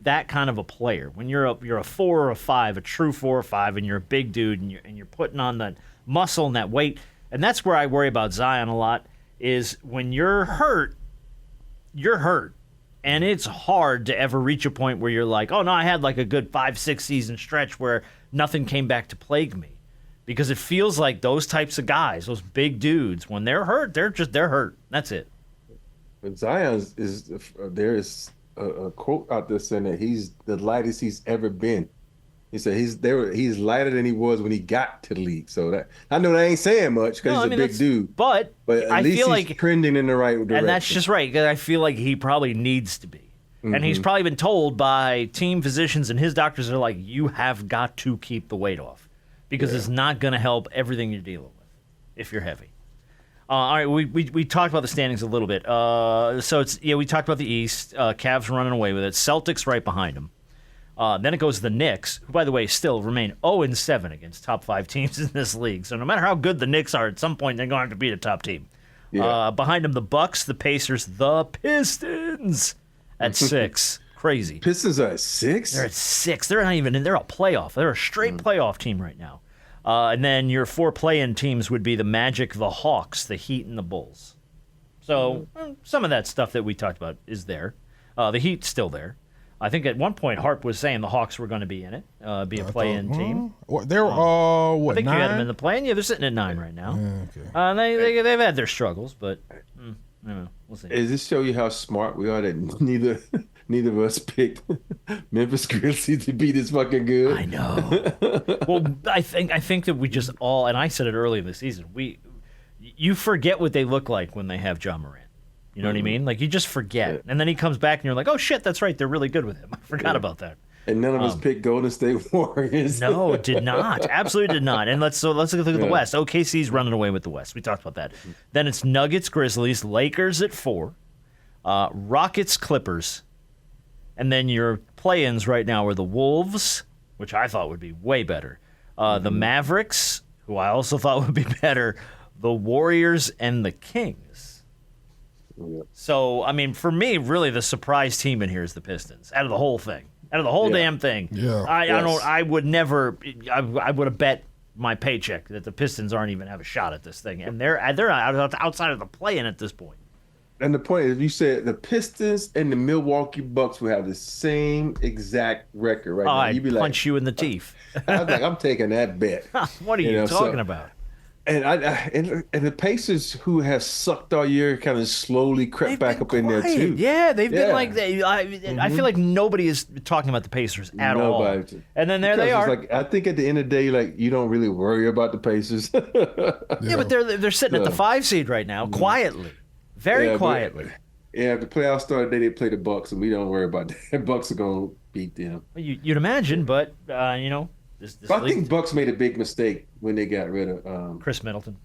that kind of a player, when you're a 4 or a 5, a true 4 or 5, and you're a big dude, and you're putting on that muscle and that weight, and that's where I worry about Zion a lot. Is when you're hurt, and it's hard to ever reach a point where you're like, oh no, I had like a good 5-6 season stretch where nothing came back to plague me, because it feels like those types of guys, those big dudes, when they're hurt, they're hurt. That's it. But Zion there is a quote out there saying that he's the lightest he's ever been. He said he's lighter than he was when he got to the league. So that, I know that ain't saying much because he's a big dude. But at I least feel he's like trending in the right direction. and that's just right, because I feel like he probably needs to be. And he's probably been told by team physicians and his doctors are like, you have got to keep the weight off, because it's not going to help everything you're dealing with if you're heavy. All right, we talked about the standings a little bit. So we talked about the East. Cavs running away with it. Celtics right behind them. Then it goes to the Knicks, who, by the way, still remain 0-7 against top 5 teams in this league. So no matter how good the Knicks are, at some point they're going to have to beat a top team. Yeah. Behind them, the Bucks, the Pacers, the Pistons at 6. Crazy. Pistons are at 6? They're at 6. They're not even in. They're a playoff. They're a straight playoff team right now. And then your 4 play-in teams would be the Magic, the Hawks, the Heat, and the Bulls. So some of that stuff that we talked about is there. The Heat's still there. I think at one point Harp was saying the Hawks were going to be in it, be a play-in team. They're what? I think 9? you had them in the play-in. Yeah, they're sitting at 9 right now. Okay. They've had their struggles, but we'll see. Does this show you how smart we are that neither of us picked Memphis Grizzlies to be this fucking good? I know. Well, I think that we just all, and I said it early in the season, you forget what they look like when they have Ja Morant. You know what I mean? Like, you just forget. Yeah. And then he comes back and you're like, oh shit, that's right, they're really good with him. I forgot about that. And none of us picked Golden State Warriors. No, did not. Absolutely did not. And let's look at the West. OKC's running away with the West. We talked about that. Then it's Nuggets, Grizzlies, Lakers at 4, Rockets, Clippers. And then your play-ins right now are the Wolves, which I thought would be way better. The Mavericks, who I also thought would be better. The Warriors and the Kings. Yeah. So, I mean, for me, really the surprise team in here is the Pistons. Out of the whole thing. Out of the whole damn thing. Yeah. I would have bet my paycheck that the Pistons aren't even have a shot at this thing. And they're outside of the play-in at this point. And the point is, you said the Pistons and the Milwaukee Bucks will have the same exact record right now. I'd punch you in the teeth. I was like, I'm taking that bet. What are you talking about? And and the Pacers, who have sucked all year, kind of slowly crept back up in there too. Yeah, they've been like I feel like nobody is talking about the Pacers at all. And then there they are. Like, I think at the end of the day, like, you don't really worry about the Pacers. Yeah, but they're sitting at the 5 seed right now, quietly, very quietly. If the playoffs start, they play the Bucks, and we don't worry about that. The Bucks are gonna beat them. You'd imagine, but I think Bucks made a big mistake when they got rid of Chris Middleton.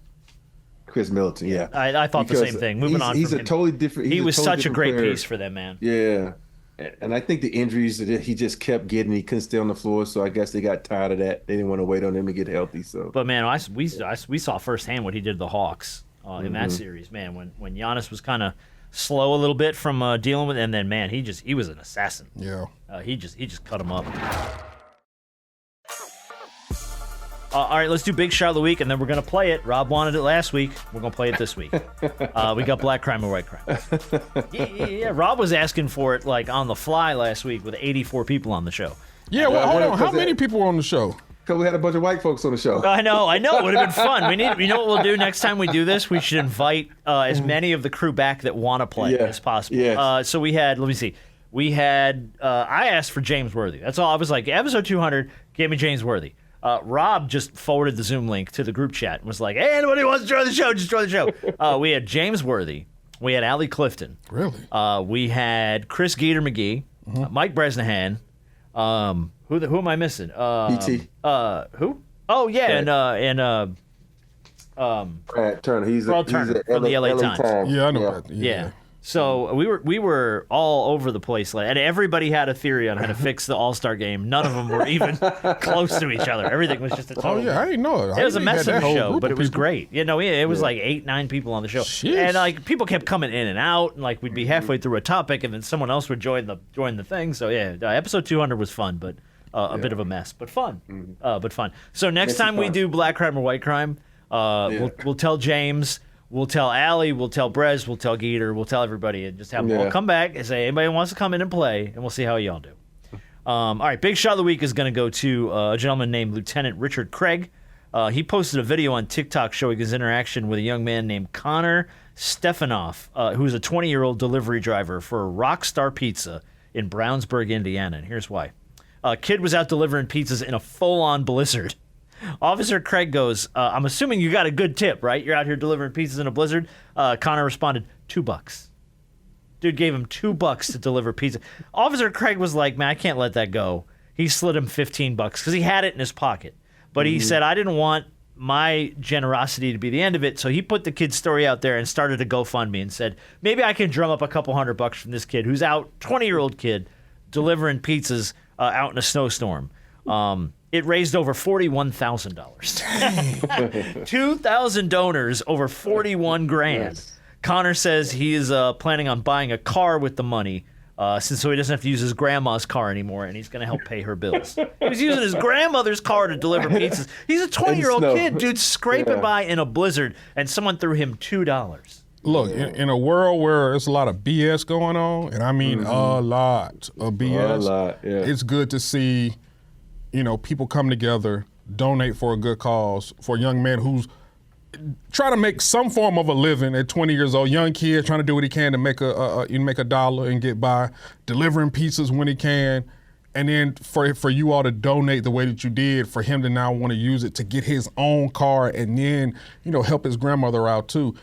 Chris Middleton, yeah. I thought the same thing. Moving on, he's a totally different. He was such a great player. piece for them, man. Yeah, And I think the injuries that he just kept getting, he couldn't stay on the floor. So I guess they got tired of that. They didn't want to wait on him to get healthy. So, but man, we saw firsthand what he did to the Hawks in that series. Man, when Giannis was kind of slow a little bit from dealing with, and then man, he was an assassin. Yeah, he just cut him up. All right, let's do Big Shot of the Week, and then we're going to play it. Rob wanted it last week. We're going to play it this week. We got Black Crime or White Crime. Yeah. Rob was asking for it like on the fly last week with 84 people on the show. Yeah, well, hold on. How many people were on the show? Because we had a bunch of white folks on the show. I know. It would have been fun. You know what we'll do next time we do this? We should invite as many of the crew back that want to play as possible. Yes. So we had, let me see. We had, I asked for James Worthy. That's all. I was like, episode 200, give me James Worthy. Rob just forwarded the Zoom link to the group chat and was like, hey, anybody wants to join the show, just join the show. We had James Worthy. We had Allie Clifton. Really? We had Chris Geeter McGee, Mike Bresnahan. Who am I missing? PT. Who? Oh, yeah, Brad Turner. He's Brad Turner from the LA Times. Yeah, I know that. Yeah. So we were all over the place, and everybody had a theory on how to fix the All-Star game. None of them were even close to each other. Everything was just a total. Oh yeah, I didn't know it. It was a mess of a show, but it was people. great. It was like 8-9 people on the show, Sheesh. and like people kept coming in and out, and like we'd be halfway through a topic, and then someone else would join the thing. So yeah, episode 200 was fun, but a bit of a mess, but fun. But fun. So next time we do Black Crime or White Crime, we'll tell James. We'll tell Allie, we'll tell Brez, we'll tell Geeter, we'll tell everybody, and just have them all come back and say, anybody wants to come in and play, and we'll see how y'all do. All right, Big Shot of the Week is going to go to a gentleman named Lieutenant Richard Craig. He posted a video on TikTok showing his interaction with a young man named Connor Stefanoff, who's a 20-year-old delivery driver for Rockstar Pizza in Brownsburg, Indiana, and here's why. A kid was out delivering pizzas in a full-on blizzard. Officer Craig goes, I'm assuming you got a good tip, right? You're out here delivering pizzas in a blizzard. Connor responded, $2. Dude gave him $2 to deliver pizza. Officer Craig was like, man, I can't let that go. He slid him $15 because he had it in his pocket. But he said, I didn't want my generosity to be the end of it. So he put the kid's story out there and started a GoFundMe and said, maybe I can drum up a couple $100 from this kid who's out, 20-year-old kid, delivering pizzas out in a snowstorm. It raised over $41,000. 2,000 donors, over 41 grand. Connor says he is planning on buying a car with the money, so he doesn't have to use his grandma's car anymore, and he's going to help pay her bills. He was using his grandmother's car to deliver pizzas. He's a 20-year-old kid, dude, scraping by in a blizzard, and someone threw him $2. Look, in a world where there's a lot of BS going on, and I mean a lot of BS, it's good to see, people come together, donate for a good cause, for a young man who's trying to make some form of a living at 20 years old, young kid trying to do what he can to make make a dollar and get by, delivering pizzas when he can, and then for you all to donate the way that you did, for him to now want to use it to get his own car and then, help his grandmother out too.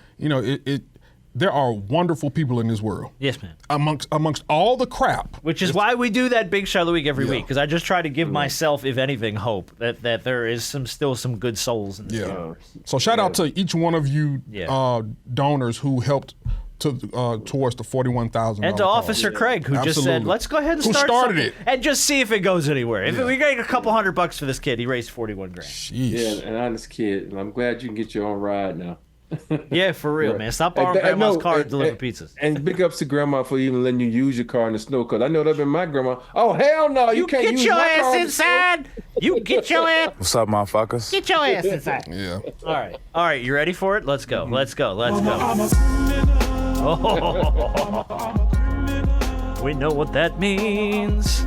There are wonderful people in this world. Yes, man. Amongst all the crap. Which is why we do that Big Shot of the Week every week, because I just try to give myself, if anything, hope that there is still some good souls in this universe. So shout out to each one of you donors who helped towards the $41,000. And to Officer Craig, who just said, let's go ahead and start started it. And just see if it goes anywhere. If we get a couple $100 for this kid, he raised 41 grand. Sheesh. Yeah, an honest kid. And I'm glad you can get your own ride now. Yeah, for real, man. Stop borrowing grandma's car to deliver pizzas. And big ups to grandma for even letting you use your car in the snow, because I know that been my grandma. Oh, hell no, you can't use my car. Get your ass inside. You get your ass. What's up, motherfuckers? Get your ass inside. Yeah. All right. You ready for it? Let's go. We know what that means.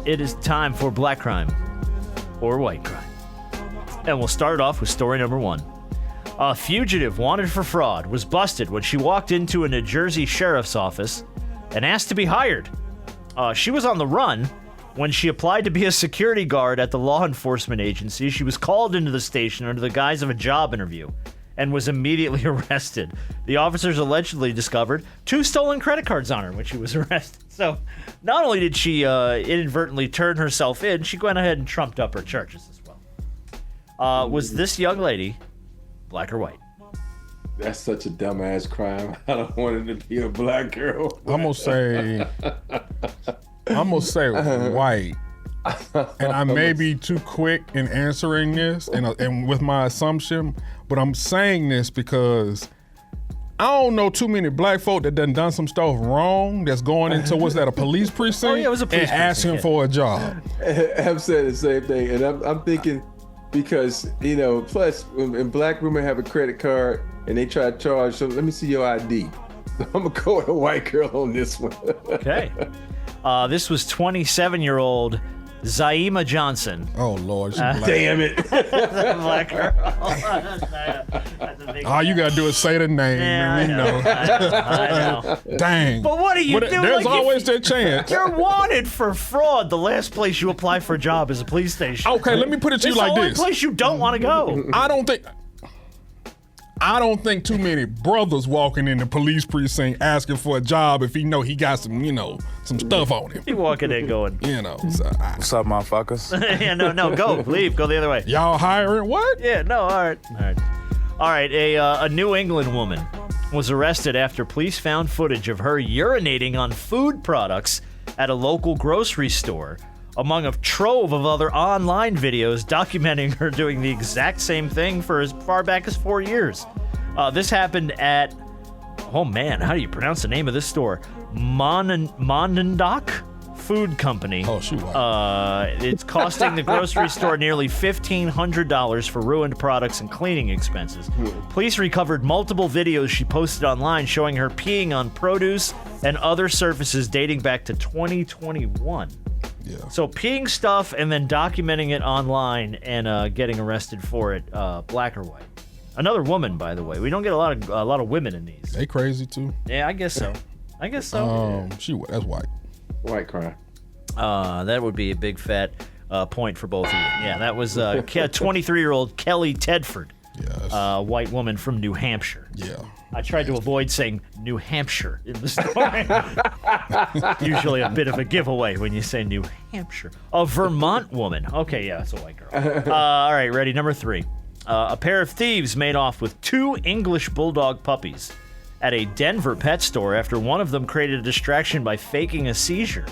It is time for Black Crime or White Crime. And we'll start it off with story number 1. A fugitive wanted for fraud was busted when she walked into a New Jersey sheriff's office and asked to be hired. She was on the run when she applied to be a security guard at the law enforcement agency. She was called into the station under the guise of a job interview and was immediately arrested. The officers allegedly discovered 2 stolen credit cards on her when she was arrested. So not only did she inadvertently turn herself in, she went ahead and trumped up her charges as well. Was this young lady black or white? That's such a dumbass crime. I don't want it to be a black girl. I'm gonna say I'm gonna say white. And I may be too quick in answering this and with my assumption, but I'm saying this because I don't know too many black folk that done some stuff wrong that's going into, what's that, a police precinct? Oh, yeah, it was a police and asking for a job. I'm saying the same thing, and I'm thinking because plus when black women have a credit card and they try to charge, so let me see your ID. I'm gonna go with a white girl on this one. Okay. This was 27-year-old Zaima Johnson. Oh Lord, she's black. Damn it! Black girl. All you gotta do is say the name, Yeah, and we know. I know. Dang. But what do you do? There's Like, always that chance. You're wanted for fraud. The last place you apply for a job is a police station. Okay, let me put it to you like It's the only this. place you don't want to go. I don't think too many brothers walking in the police precinct asking for a job if he know he got some, some stuff on him. You walking in going, So What's up, motherfuckers? yeah, no, go, leave, go the other way. y'all hiring what? Yeah, no, all right. A New England woman was arrested after police found footage of her urinating on food products at a local grocery store, among a trove of other online videos documenting her doing the exact same thing for as far back as 4 years. This happened at, how do you pronounce the name of this store? Monadnock Food Company. Oh, shoot. Wow. It's costing the grocery store nearly $1,500 for ruined products and cleaning expenses. Police recovered multiple videos she posted online showing her peeing on produce and other surfaces dating back to 2021. Yeah. So peeing stuff and then documenting it online and getting arrested for it, black or white. Another woman, by the way. We don't get a lot of women in these. They crazy too. Yeah, I guess so. That's white. White crime. That would be a big fat point for both of you. Yeah, that was 23-year-old Kelly Tedford, white woman from New Hampshire. Yeah. I tried to avoid saying New Hampshire in the story. Usually a bit of a giveaway when you say New Hampshire. A Vermont woman. Okay, yeah, it's a white girl. All right, ready? Number 3. A pair of thieves made off with 2 English bulldog puppies at a Denver pet store after one of them created a distraction by faking a seizure.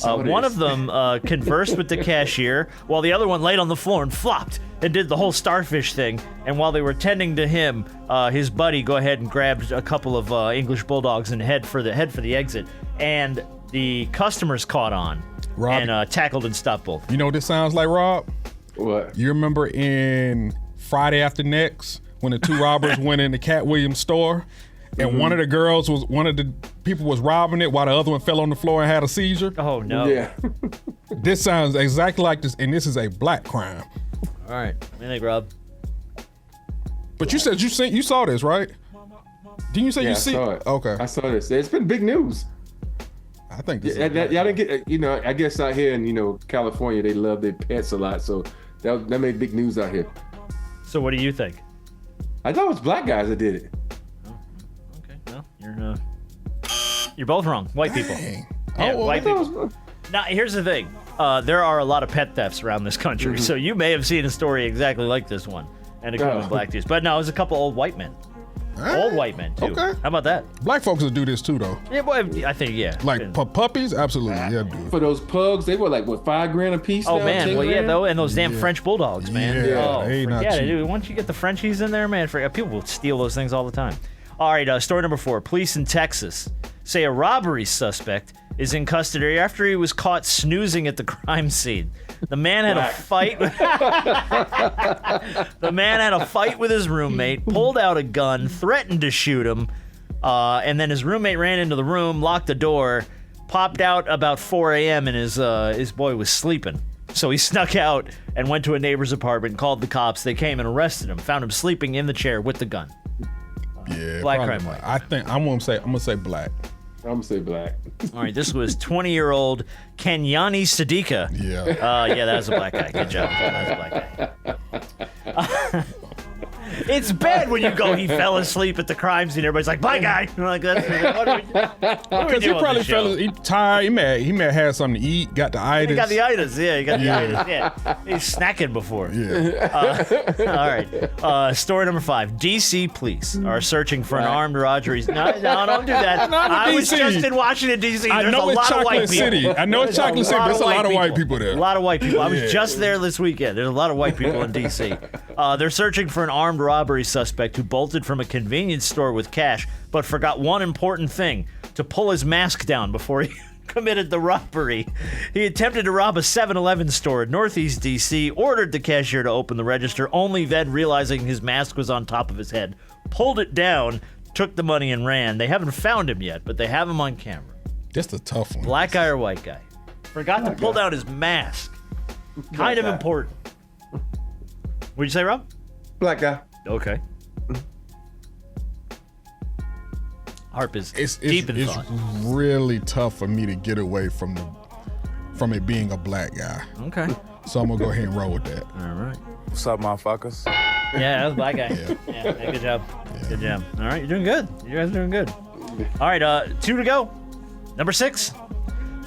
One of them conversed with the cashier while the other one laid on the floor and flopped and did the whole starfish thing. And while they were tending to him, his buddy go ahead and grabbed a couple of English bulldogs and head for the exit. And the customers caught on Rob, and tackled and stopped both. You know what this sounds like, Rob? What? You remember in Friday After Next when the 2 robbers went in the Cat Williams store? And one of the people was robbing it while the other one fell on the floor and had a seizure. Oh, no. Yeah. This sounds exactly like this, and this is a black crime. All right. What do you think, Rob? But you said you saw this, right? Didn't you say you see? I saw it. Okay. I saw this. It's been big news. I think this. Y'all didn't get. I guess out here in California they love their pets a lot, so that made big news out here. So what do you think? I thought it was black guys that did it. Okay, well, you're both wrong. White people. Dang. Yeah, well, white people. Now, here's the thing. There are a lot of pet thefts around this country, so you may have seen a story exactly like this one, and it could have been black dudes. But no, it was a couple old white men. Old white men, too. Okay. How about that? Black folks will do this too, though. Yeah, boy, I think, yeah. Like puppies, absolutely, yeah, dude. For those pugs, they were like what, $5,000 a piece? Oh, now, man. 10 Well, yeah, grand? though, and those damn French bulldogs, man. Yeah, Oh, they not forget it, cheap. dude. Once you get the Frenchies in there, man, people will steal those things all the time. All right, story number 4. Police in Texas say a robbery suspect is in custody after he was caught snoozing at the crime scene. The man had a fight. The man had a fight with his roommate, pulled out a gun, threatened to shoot him, and then his roommate ran into the room, locked the door, popped out about 4 a.m. and his boy was sleeping. So he snuck out and went to a neighbor's apartment, called the cops. They came and arrested him, found him sleeping in the chair with the gun. Yeah, Black probably crime, white. I think I'm gonna say black. I'm gonna say black. All right, this was 20-year-old Kenyani Sadiqa. Yeah. Yeah, that was a black guy. Good job. That was a black guy. It's bad when you go, he fell asleep at the crime scene. Everybody's like, bye, guy. I'm like, what are we Because he doing on probably this show? he tired. He may have had something to eat, got the itis. He got the itis, yeah. He got the itis, yeah. He's snacking before. Yeah. All right. Story number 5. D.C. police are searching for an armed robbery. No, don't do that. I was DC. just in Washington, D.C. I There's know a it's lot of white Chocolate people. City. I know it's Chocolate City, but there's a lot of white people there. A lot of white people. I was just there this weekend. There's a lot of white people in D.C. They're searching for an armed robbery suspect who bolted from a convenience store with cash, but forgot one important thing: to pull his mask down before he committed the robbery. He attempted to rob a 7-Eleven store in Northeast D.C., ordered the cashier to open the register, only then realizing his mask was on top of his head, pulled it down, took the money and ran. They haven't found him yet, but they have him on camera. That's a tough one. Black guy or white guy? Forgot to pull down his mask. Kind of important. What'd you say, Rob? Black guy. Okay. Harp is It's deep in thought. really tough for me to get away from it being a black guy. Okay. So I'm gonna go ahead and roll with that. All right. What's up, motherfuckers? Yeah, that was a black guy. Yeah, good job. Good job. All right, you're doing good. You guys are doing good. All right, 2 to go. Number 6.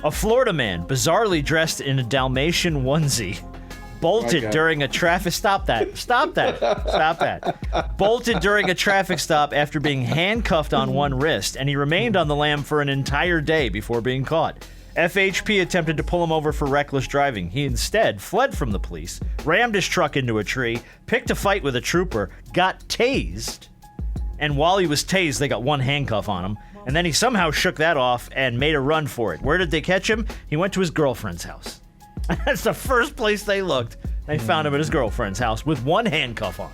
A Florida man, bizarrely dressed in a Dalmatian onesie, bolted during a traffic stop that. Bolted during a traffic stop after being handcuffed on one wrist, and he remained on the lam for an entire day before being caught. FHP attempted to pull him over for reckless driving. He instead fled from the police, rammed his truck into a tree, picked a fight with a trooper, got tased, and while he was tased, they got one handcuff on him, and then he somehow shook that off and made a run for it. Where did they catch him? He went to his girlfriend's house. That's the first place they looked. They found him at his girlfriend's house with one handcuff on.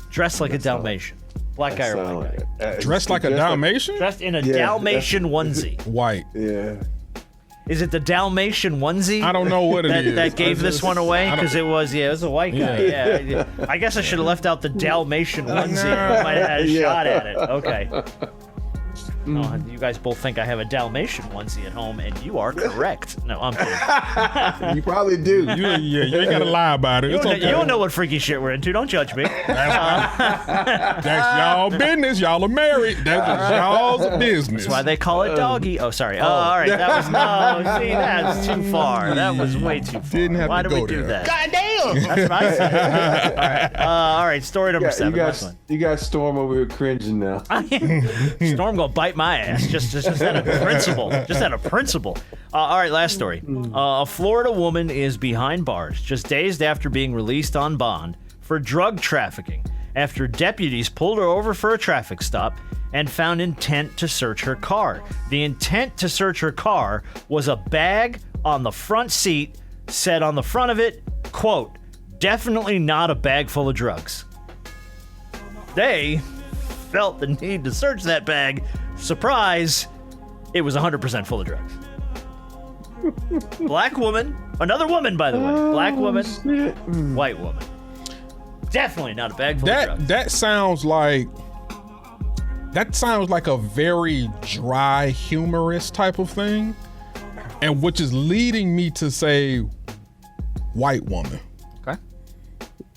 Dressed like a Dalmatian. Black guy or white guy? Dressed like a Dalmatian? Dressed in a Dalmatian onesie. White. Yeah. Is it the Dalmatian onesie? I don't know what it is. That gave this one away? Because it was a white guy. Yeah. I guess I should have left out the Dalmatian onesie. I might have had a shot at it. Okay. Oh, you guys both think I have a Dalmatian onesie at home, and you are correct. No, I'm kidding. You probably do. You ain't gotta lie about it. It's okay. You don't know what freaky shit we're into. Don't judge me. That's y'all business. Y'all are married. That's y'all's business. That's why they call it doggy. Oh, sorry. Oh, all right. That was no. See, that's too far. That was way too far. Didn't have why to did go we do there. that? God damn. That's what I said. All right. Story number 7. Last one. You got Storm over here cringing now. Storm gonna bite my ass just out of principle. Just out of principle. All right, last story. A Florida woman is behind bars just days after being released on bond for drug trafficking after deputies pulled her over for a traffic stop and found intent to search her car. The intent to search her car was a bag on the front seat, said on the front of it, quote, "Definitely not a bag full of drugs." They felt the need to search that bag. Surprise, it was 100% full of drugs. Black woman, another woman, by the way. Black woman, white woman. Definitely not a bag full of drugs. That sounds like a very dry, humorous type of thing, and which is leading me to say white woman. Okay.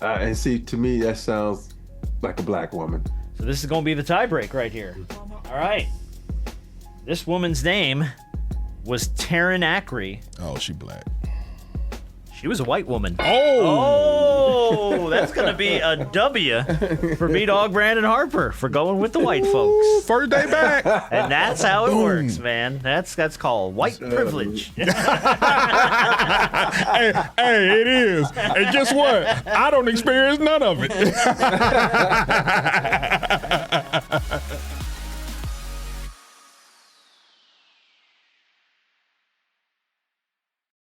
And see, to me, that sounds like a black woman. So this is going to be the tiebreak right here. All right. This woman's name was Taryn Ackrey. Oh, she black. She was a white woman. Oh, That's going to be a W for B-Dog Brandon Harper for going with the white folks. first day back. And that's how it works, man. That's called white privilege. Hey, it is. And guess what? I don't experience none of it.